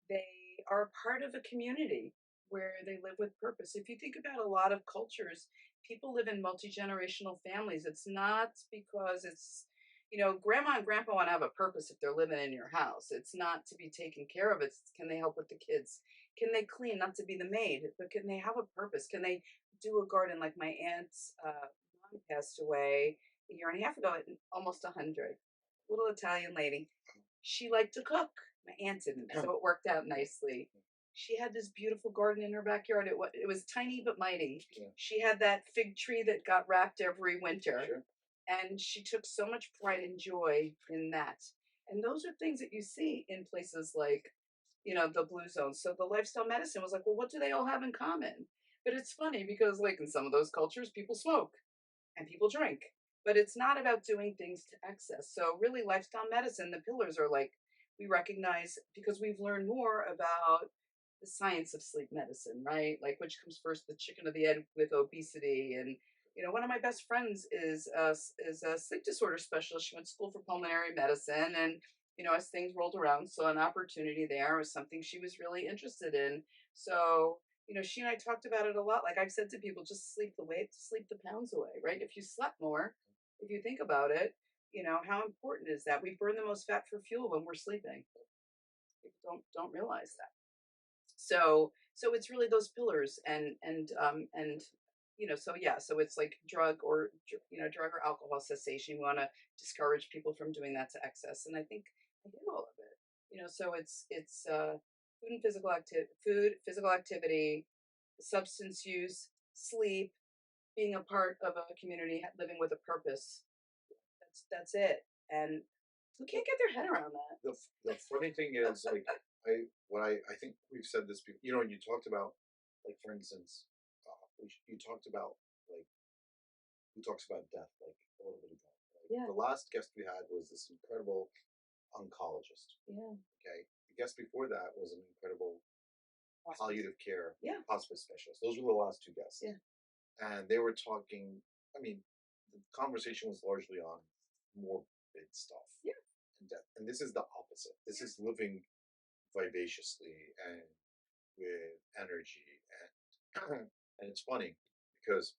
They are part of a community where they live with purpose. If you think about a lot of cultures, people live in multi-generational families. It's not because it's, grandma and grandpa want to have a purpose if they're living in your house. It's not to be taken care of. It's can they help with the kids? Can they clean? Not to be the maid, but can they have a purpose? Can they do a garden? Like my aunt's mom passed away a year and a half ago at almost 100. Little Italian lady. She liked to cook. My aunt didn't, so it worked out nicely. She had this beautiful garden in her backyard. It was tiny but mighty. Yeah. She had that fig tree that got wrapped every winter, Sure. and she took so much pride and joy in that. And those are things that you see in places like, the blue zone. So the lifestyle medicine was like, well, what do they all have in common? But it's funny because, like, in some of those cultures, people smoke and people drink, but it's not about doing things to excess. So really, lifestyle medicine, the pillars are like, we recognize because we've learned more about the science of sleep medicine, right? Like which comes first, the chicken or the egg with obesity. And one of my best friends is a sleep disorder specialist. She went to school for pulmonary medicine, and as things rolled around, saw an opportunity there, was something she was really interested in. So she and I talked about it a lot. Like I've said to people, just sleep the pounds away, right? If you slept more, if you think about it, how important is that? We burn the most fat for fuel when we're sleeping. People don't realize that. So it's really those pillars and so yeah, so it's like drug or alcohol cessation. We want to discourage people from doing that to excess, and I think I get all of it. So it's food, physical activity, substance use, sleep, being a part of a community, living with a purpose. That's it. And who can't get their head around that? The funny thing is, like, I think we've said this before. When you talked about, like, for instance, you talked about like who talks about death like a little bit ago. Like, Yeah. the last guest we had was this incredible oncologist. Yeah. Okay, the guest before that was an incredible palliative care Yeah. hospice specialist. Those were the last two guests. Yeah. And they were talking. I mean, the conversation was largely on morbid stuff. Yeah. And death. And this is the opposite. This is living vivaciously and with energy and and it's funny because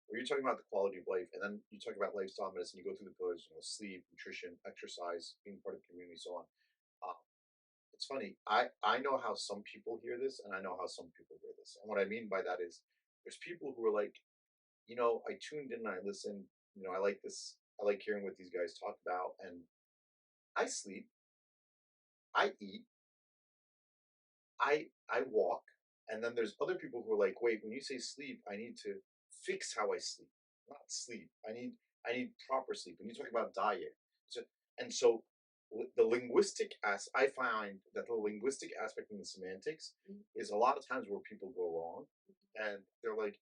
when you're talking about the quality of life and then you talk about lifestyle medicine, you go through the pillars, sleep, nutrition, exercise, being part of community, so on. um, it's funny, I know how some people hear this and I know how some people hear this, and what I mean by that is there's people who are like, I tuned in and I listened, I like this, I like hearing what these guys talk about, and I sleep, I eat, I walk, and then there's other people who are like, wait, when you say sleep, I need to fix how I sleep, not sleep. I need proper sleep. And you talk about diet, so and so the linguistic as I find that the linguistic aspect and the semantics Mhm. is a lot of times where people go wrong, and they're like,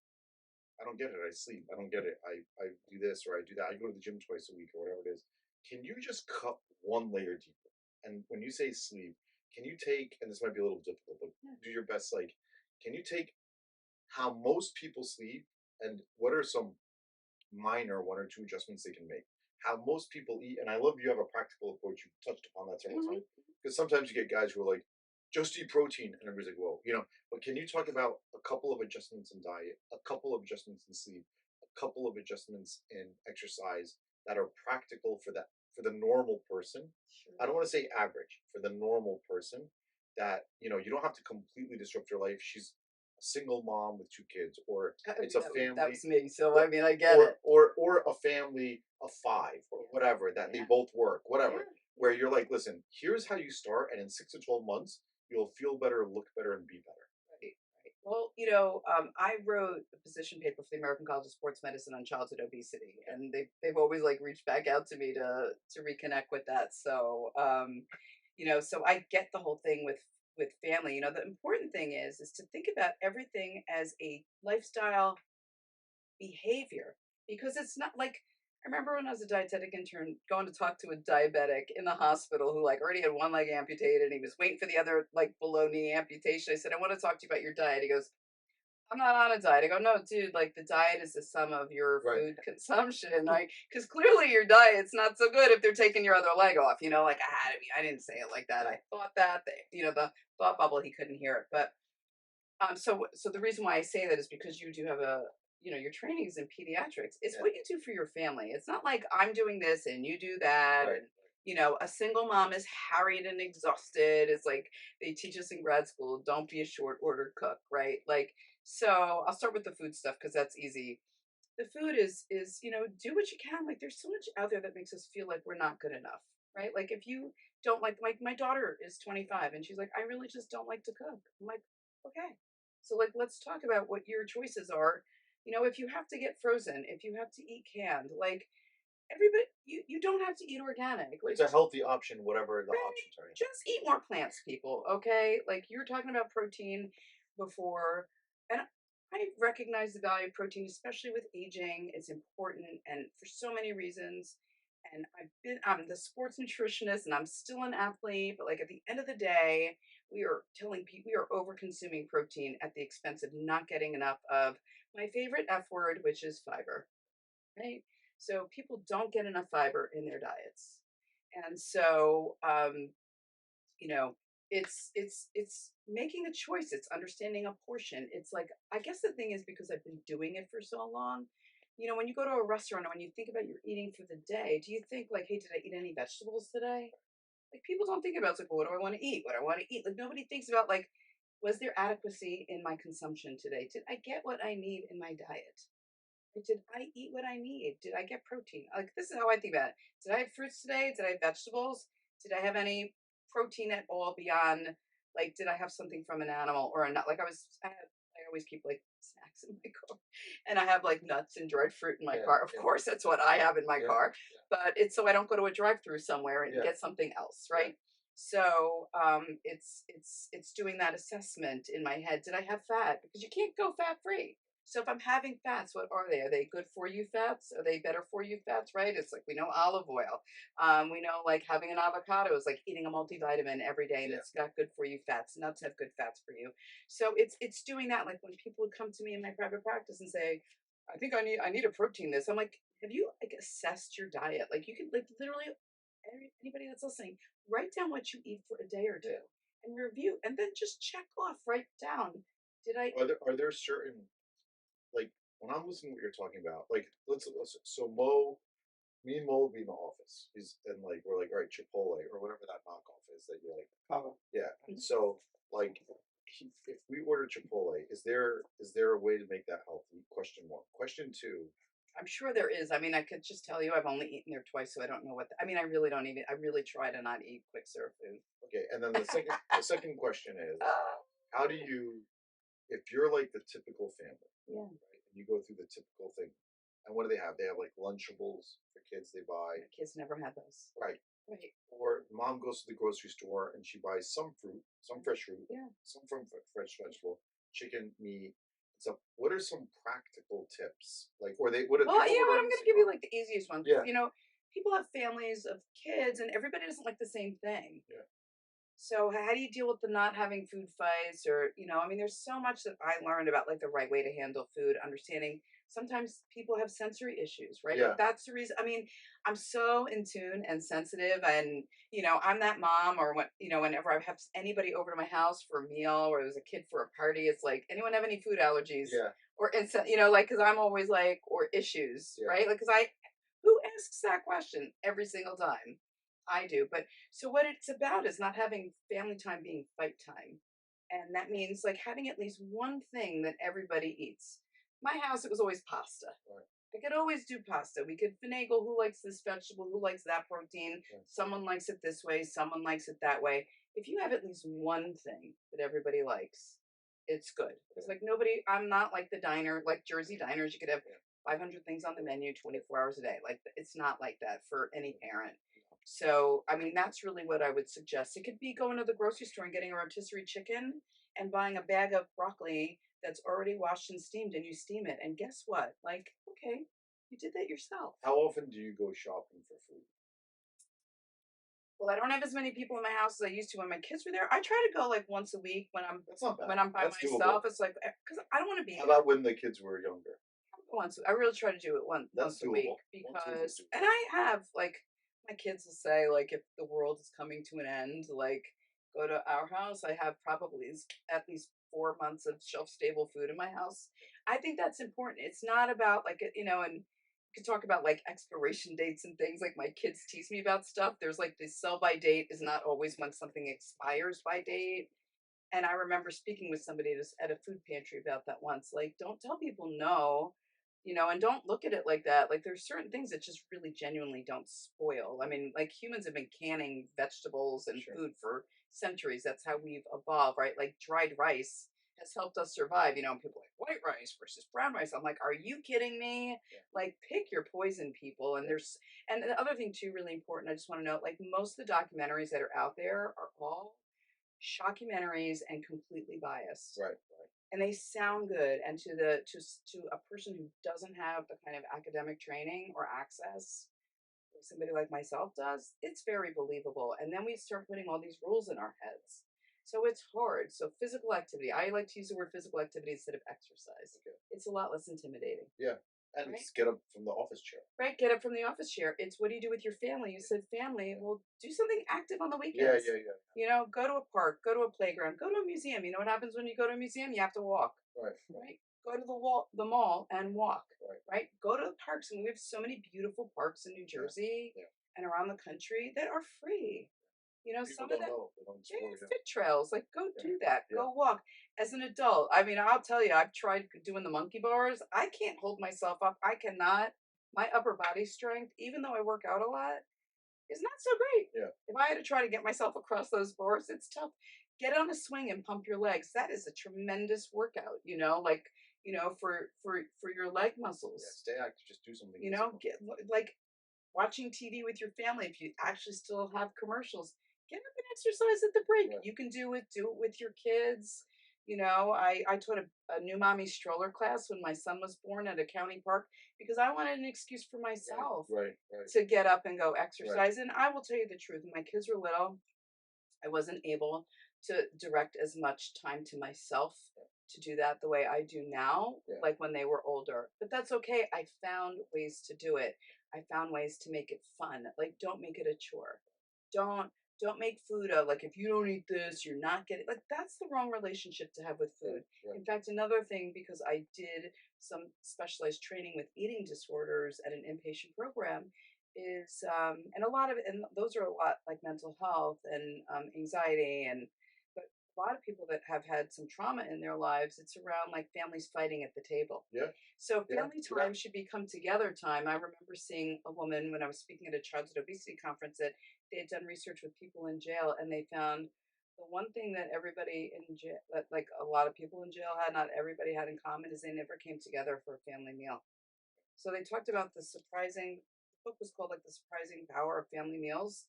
I don't get it. I sleep. I don't get it. I do this or I do that. I go to the gym twice a week or whatever it is. Can you just cut one layer deeper? And when you say sleep, can you take, and this might be a little difficult, but Yeah. do your best. Like, can you take how most people sleep and what are some minor one or two adjustments they can make? How most people eat, and I love you have a practical approach. You touched upon that several Mhm. times because sometimes you get guys who are like, just eat protein, and everybody's like, whoa, you know. But can you talk about a couple of adjustments in diet, a couple of adjustments in sleep, a couple of adjustments in exercise that are practical for the normal person? I Sure. don't want to say average for the normal person that you don't have to completely disrupt your life. She's a single mom with two kids, or I it's mean, a that family was me. So or I mean, I get it. or a family of five or whatever that they Yeah. both work, Yeah. whatever, where you're like, listen, here's how you start, and in 6 to 12 months, you'll feel better, look better, and be better. Right, right. Well, I wrote a position paper for the American College of Sports Medicine on childhood obesity, Okay. and they've always like reached back out to me to reconnect with that. So, so I get the whole thing with family. The important thing is to think about everything as a lifestyle behavior because it's not like I remember when I was a dietetic intern going to talk to a diabetic in the hospital who like already had one leg amputated and he was waiting for the other like below knee amputation. I said, I want to talk to you about your diet. He goes, I'm not on a diet. I go, no, dude, like the diet is the sum of your Right. food consumption. Like, because clearly your diet's not so good if they're taking your other leg off. Like I didn't say it like that. Yeah. I thought that. The thought bubble, he couldn't hear it. But so the reason why I say that is because you do have your training is in pediatrics. It's Yeah. what you do for your family. It's not like I'm doing this and you do that. Right. And a single mom is harried and exhausted. It's like they teach us in grad school, don't be a short order cook, right? Like, so I'll start with the food stuff because that's easy. The food is do what you can. Like, there's so much out there that makes us feel like we're not good enough, right? Like, if you don't like my daughter is 25 and she's like, I really just don't like to cook. I'm like, okay, so like let's talk about what your choices are. If you have to get frozen, if you have to eat canned, like everybody, you don't have to eat organic. It's Like, a healthy option, whatever the right, options are. just eat more plants, people. Okay, like you're talking about protein before, and I recognize the value of protein, especially with aging. It's important, and for so many reasons. And I'm the sports nutritionist, and I'm still an athlete. But like at the end of the day, we are telling people we are over consuming protein at the expense of not getting enough of my favorite F word, which is fiber. Right. So people don't get enough fiber in their diets, and so you know it's making a choice. It's understanding a portion. It's like, I guess the thing is, because I've been doing it for so long, when you go to a restaurant or when you think about your eating for the day, do you think like, hey, did I eat any vegetables today? Like, people don't think about, it's like, well, what do I want to eat, what I want to eat. Like, nobody thinks about like, was there adequacy in my consumption today? Did I get what I need in my diet? Like, did I eat what I need? Did I get protein? Like, this is how I think about it. Did I have fruits today? Did I have vegetables? Did I have any protein at all beyond, like, did I have something from an animal or a nut? Like, I always keep like snacks in my car, and I have like nuts and dried fruit in my Yeah. car. Of Yeah. course, that's what I have in my Yeah. car, Yeah. but it's so I don't go to a drive-through somewhere and Yeah. get something else, Yeah. right? So it's doing that assessment in my head. Did I have fat? Because you can't go fat free. So if I'm having fats, what are they? Are they good for you fats? Are they better for you fats? Right? It's like, we know olive oil. We know like having an avocado is like eating a multivitamin every day, and Yeah. it's got good for you fats. Nuts have good fats for you. So it's doing that. Like when people would come to me in my private practice and say, I think I need a protein this. I'm like, have you like assessed your diet? Like, you can like literally anybody that's listening, write down what you eat for a day or two Yeah. and review, and then just check off, write down. Did I Are there certain, like, when I'm listening to what you're talking about, like, so Mo, me and Mo will be in the office. He's and like we're like, all right, Chipotle or whatever that knockoff is that you're like, Papa. yeah. So like, if we order Chipotle, is there a way to make that healthy? Question one. Question two. I'm sure there is. I mean, I could just tell you I've only eaten there twice, so I don't know I mean, I really don't even. I really try to not eat quick serve food. Okay, and then the second question is, how do you, if you're like the typical family, Yeah, right, and you go through the typical thing, and what do they have? They have like Lunchables for kids they buy, my kids never had those. right? Right. Or mom goes to the grocery store and she buys some fruit, some fresh fruit, Yeah. some from fresh vegetable, chicken, meat. So, what are some practical tips? Like, or they, what are Well, people you know what? ordering I'm this? going to give you like the easiest one because, Yeah, people have families of kids and everybody doesn't like the same thing. yeah, So how do you deal with the not having food fights or, I mean, there's so much that I learned about like the right way to handle food, understanding sometimes people have sensory issues, right? Like yeah, that's the reason. I mean, I'm so in tune and sensitive and, I'm that mom or whenever I have anybody over to my house for a meal or there's a kid for a party, it's like, anyone have any food allergies? yeah, Or, like, cause I'm always like, or issues, yeah. right? Like, cause who asks that question every single time? I do. But so what it's about is not having family time being fight time. And that means like having at least one thing that everybody eats. My house, it was always pasta. Right, I could always do pasta. We could finagle who likes this vegetable, who likes that protein. right. Someone likes it this way, someone likes it that way. If you have at least one thing that everybody likes, it's good. It's Yeah, like nobody, I'm not like the diner, like Jersey diners, you could have yeah, 500 things on the menu yeah, 24 hours a day. Like it's not like that for any yeah. parent. So, I mean, that's really what I would suggest. It could be going to the grocery store and getting a rotisserie chicken and buying a bag of broccoli that's already washed and steamed and you steam it. And guess what? Like, okay, you did that yourself. How often do you go shopping for food? Well, I don't have as many people in my house as I used to when my kids were there. I try to go like once a week when I'm That's not bad. when I'm by That's doable. myself. It's like because I don't want to be How there about when the kids were younger? once. I really try to do it That's once a week doable. Once a week is because, and doable. I have like my kids will say like if the world is coming to an end, like go to our house. I have probably at least 4 months of shelf stable food in my house. I think that's important. It's not about like and you could talk about like expiration dates and things. Like my kids tease me about stuff. There's like this sell by date is not always when something expires by date. And I remember speaking with somebody just at a food pantry about that once. Like, don't tell people no, and don't look at it like that. Like, there's certain things that just really genuinely don't spoil. I mean, like humans have been canning vegetables and Sure. food for centuries. That's how we've evolved, right? Like dried rice has helped us survive. And people are like white rice versus brown rice. I'm like, are you kidding me? Yeah. Like, pick your poison, people. And Yeah. and the other thing too, really important. I just want to note, like, most of the documentaries that are out there are all shockumentaries and completely biased, Right. Right. and they sound good, and to a person who doesn't have the kind of academic training or access like somebody like myself does, it's very believable. And then we start putting all these rules in our heads, so it's hard. So physical activity, I like to use the word physical activity instead of exercise. Okay. It's a lot less intimidating, Yeah. And right? it's get up from the office chair. Right, get up from the office chair. It's what do you do with your family? You said family. Yeah. Well, do something active on the Yeah. weekends. Yeah. Yeah. Go to a park, go to a playground, go to a museum. You know what happens when you go to a museum? You have to walk, Right. Right. right? Go to the mall and walk, Right. right? Go to the parks, and we have so many beautiful parks in New Yeah. Jersey Yeah. and around the country that are free. People Some of don't them, know. They don't yeah, explore. Yeah. fit trails. Like, go Yeah. do that. Yeah. Go walk. As an adult, I mean, I'll tell you, I've tried doing the monkey bars. I can't hold myself up. I cannot. My upper body strength, even though I work out a lot, is not so great. Yeah. If I had to try to get myself across those bars, it's tough. Get on a swing and pump your legs. That is a tremendous workout. Like for your leg muscles. Yeah. Stay active. Just do something. Get like watching TV with your family. If you actually still have commercials, get up and exercise at the break. Right. You can do it with your kids. I taught a new mommy stroller class when my son was born at a county park because I wanted an excuse for Right. myself Right. Right. to get up and go Right. exercise. And I will tell you the truth, when my kids were little, I wasn't able to direct as much time to myself to do that the way I do now, Yeah. like when they were older. But that's okay. I found ways to do it. I found ways to make it fun. Like, don't make it a chore. Don't don't make food a like, if you don't eat this, you're not getting, like, that's the wrong relationship to have with food. Right. Right. In fact, another thing, because I did some specialized training with eating disorders at an inpatient program, is and a lot of it, and those are a lot like mental health and anxiety, and but a lot of people that have had some trauma in their lives, it's around like families fighting at the table. Yeah. So Yeah. family Yeah. time should be come together time. I remember seeing a woman when I was speaking at a childhood obesity conference that they had done research with people in jail, and they found the one thing that everybody in jail, that like a lot of people in jail had, not everybody had in common, is they never came together for a family meal. So they talked about the book was called like The Surprising Power of Family Meals.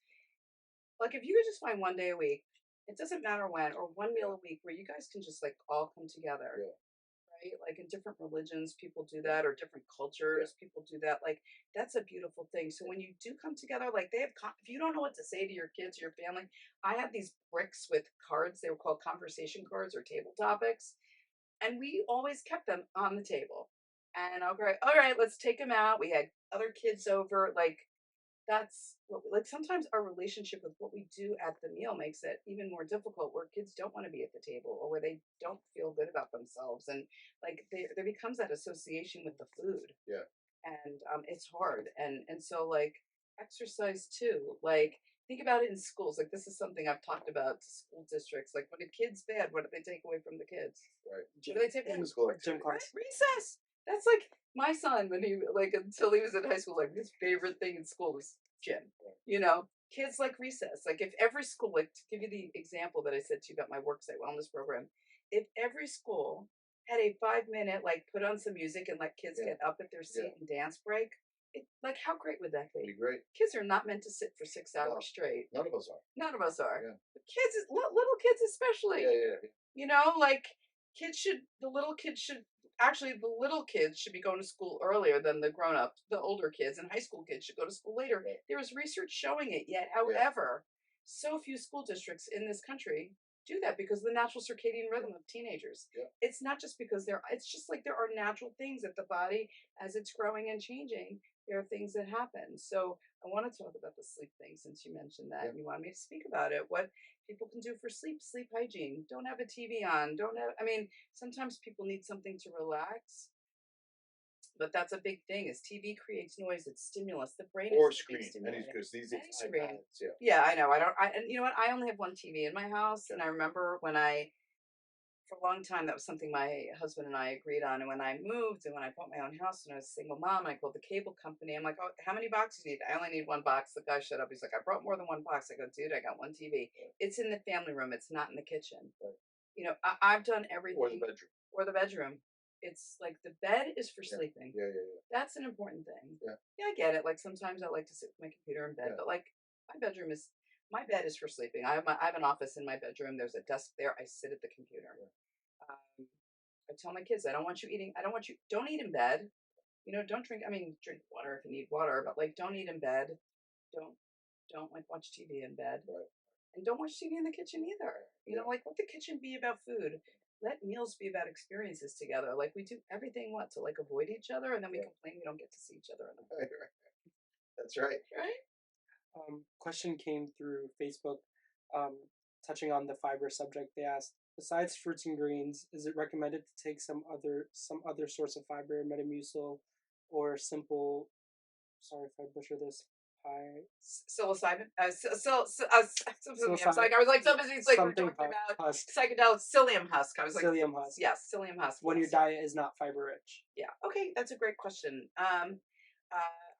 Like if you could just find one day a week, it doesn't matter when, or one meal a week where you guys can just like all come together. Yeah. Right? Like in different religions, people do that, or different cultures, people do that. Like that's a beautiful thing. So when you do come together, like they have, if you don't know what to say to your kids, your family, I have these bricks with cards. They were called conversation cards or table topics, and we always kept them on the table. And I'll go, all right, let's take them out. We had other kids over, like that's what like sometimes our relationship with what we do at the meal makes it even more difficult where kids don't want to be at the table or where they don't feel good about themselves and like there becomes that association with the food Yeah. and it's hard and so like exercise too like think about it in schools like this is something I've talked about to school districts like when a kid's bad what do they take away from the kids Right. what do they take away Physical Gym activity. class. recess. That's like my son when he like until he was in high school, like his favorite thing in school was gym. You know, kids like recess. Like if every school, like to give you the example that I said to you about my worksite wellness program, if every school had a 5 minute like put on some music and let kids Yeah. get up at their seat and dance break, like how great would that It'd be? be great. Kids are not meant to sit for 6 hours No. straight. None of us are. None of us are. Yeah. But kids, little kids especially. Yeah. You know, like the little kids should actually the little kids should be going to school earlier than the grown ups, the older kids, and high school kids should go to school later. Right. There is research showing it, yet, Yeah. however, so few school districts in this country do that because of the natural circadian rhythm of teenagers. Yeah. It's not just because it's just like there are natural things that the body, as it's growing and changing, there are things that happen. So I want to talk about the sleep thing since you mentioned that and you wanted me to speak about it. What people can do for sleep hygiene. Don't have a TV on. Don't have, I mean, sometimes people need something to relax, but that's a big thing is TV creates noise. It's stimulus. The brain Or is the big screen. Any stimulator. because these Any days screen. iPads. Yeah. Yeah, I know. I don't, and you know what? I only have one TV in my house. Okay. And I remember when for a long time, that was something my husband and I agreed on. And when I moved and when I bought my own house and I was a single mom, I called the cable company. I'm like, oh, how many boxes do you need? I only need one box. The guy shut up. He's like, I brought more than one box. I go, dude, I got one TV. It's in the family room. It's not in the kitchen. Right. You know, I've done everything. Or the bedroom. Or the bedroom. It's like the bed is for sleeping. Yeah. That's an important thing. Yeah. Yeah, I get it. Like sometimes I like to sit with my computer in bed, but like my bed is for sleeping. I have an office in my bedroom. There's a desk there. I sit at the computer. Yeah. I tell my kids, don't eat in bed. You know, don't drink. I mean, drink water if you need water, but like, don't eat in bed. Don't, don't like watch TV in bed. Right. And don't watch TV in the kitchen either. You know, like let the kitchen be about food. Let meals be about experiences together. Like we do everything to like avoid each other, and then we complain we don't get to see each other enough. Right. That's right. Right? Question came through Facebook, touching on the fiber subject. They asked, besides fruits and greens, is it recommended to take some other source of fiber, Metamucil, or simple? Sorry if I butcher this. Psilocybin. Psyllium. Like I was like so busy. It's like we're Something talking about husk. psychedelic psyllium husk. I was like Psyllium husk. Yes, psyllium husk. When your diet is not fiber rich. Yeah. Okay, that's a great question.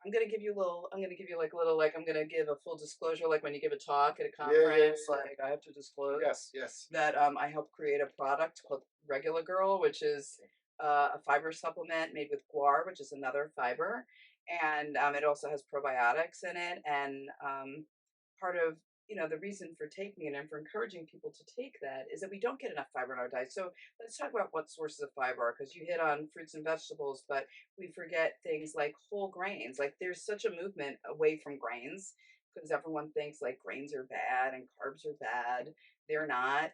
I'm gonna give you a little. I'm gonna give you like a little. Like I'm gonna give a full disclosure. Like when you give a talk at a conference, like I have to disclose. Yes. That I helped create a product called Regular Girl, which is a fiber supplement made with guar, which is another fiber, and it also has probiotics in it. And part of the reason for taking it and for encouraging people to take that is that we don't get enough fiber in our diet. So let's talk about what sources of fiber are, because you hit on fruits and vegetables, but we forget things like whole grains. Like there's such a movement away from grains because everyone thinks like grains are bad and carbs are bad. They're not.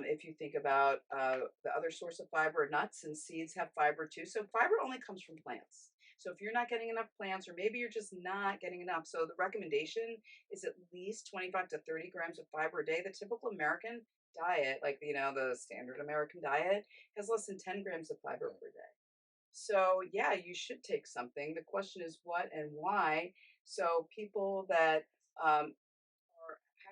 If you think about the other source of fiber, nuts and seeds have fiber too. So fiber only comes from plants. So if you're not getting enough plants, or maybe you're just not getting enough, so the recommendation is at least 25 to 30 grams of fiber a day. The typical American diet, like the standard American diet, has less than 10 grams of fiber per day. So yeah, you should take something. The question is what and why. So people that have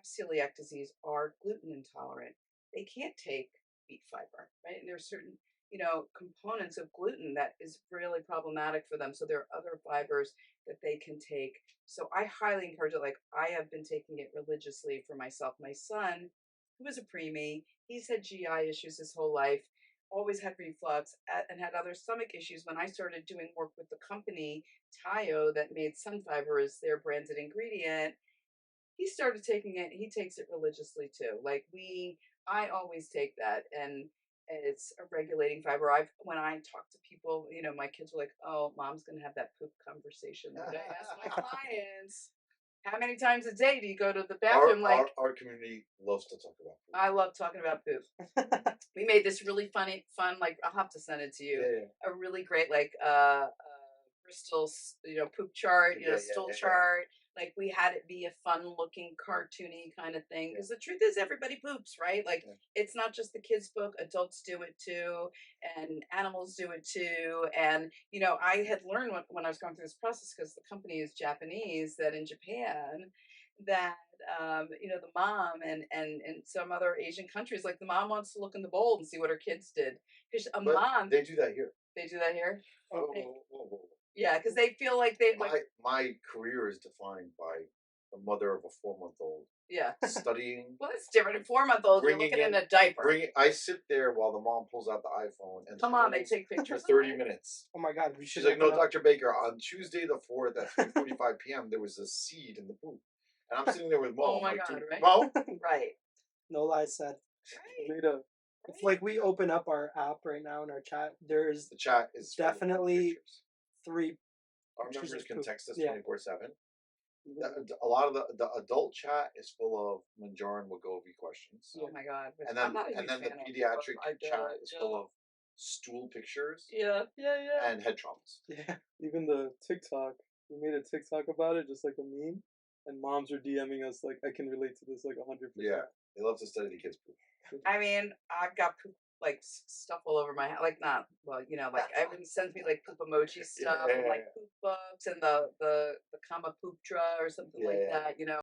celiac disease are gluten intolerant. They can't take wheat fiber, right? And there's certain components of gluten that is really problematic for them. So there are other fibers that they can take. So I highly encourage it. Like I have been taking it religiously for myself. My son, who was a preemie, he's had GI issues his whole life, always had reflux and had other stomach issues. When I started doing work with the company Tayo that made sun fiber as their branded ingredient, he started taking it. He takes it religiously too. Like I always take that, and it's a regulating fiber. When I talk to people, my kids are like, "Oh, mom's gonna have that poop conversation." Like I ask my clients, "How many times a day do you go to the Our, bathroom?" our Like, our community loves to talk about food. I love talking about poop. We made this really fun. Like I'll have to send it to you. Yeah, A really great Bristol, poop chart, stool yeah. chart. Like we had it be a fun looking cartoony kind of thing. Because the truth is, everybody poops, right? Like Yeah. it's not just the kids' book; adults do it too, and animals do it too. And I had learned when I was going through this process, because the company is Japanese, that in Japan, that the mom and some other Asian countries, like the mom wants to look in the bowl and see what her kids did, because a But mom, they do that here. they do that here. Whoa, They- whoa, whoa, whoa. yeah, because they feel like they like My career is defined by the mother of a 4-month-old yeah. studying. Well, it's different. In 4-month-olds, you're Bringing looking in in, a diaper. I sit there while the mom pulls out the iPhone and Come on, they scrolls take for pictures. 30 minutes. Oh my God, we She's should like, "No, open up. Dr. Baker, on Tuesday the 4th at 3:45 p.m. there was a seed in the poop." And I'm sitting there with Mo. Oh I'm my like, God, "Dude, right? Mo?" Right. No lies said. Right. Made a. If like we open up our app right now in our chat, there's The chat is full of definitely pictures. 3 Our pictures members of can poop. text us Yeah. 24/7. A lot of the adult chat is full of Manjarin Wagovi questions. Oh my God. And I'm then not a huge the fan of, pediatric I do, chat is full yeah. of stool pictures Yeah. and head traumas. Yeah. Even the TikTok, we made a TikTok about it, just like a meme, and moms are DMing us like, "I can relate to this like 100%." Yeah, they love to study the kids' poop. I mean, I've got poop like stuff all over my house. Like not well, like everyone sends me like poop emoji stuff and like poop books and the Kama Poop Dra or something like Yeah. that.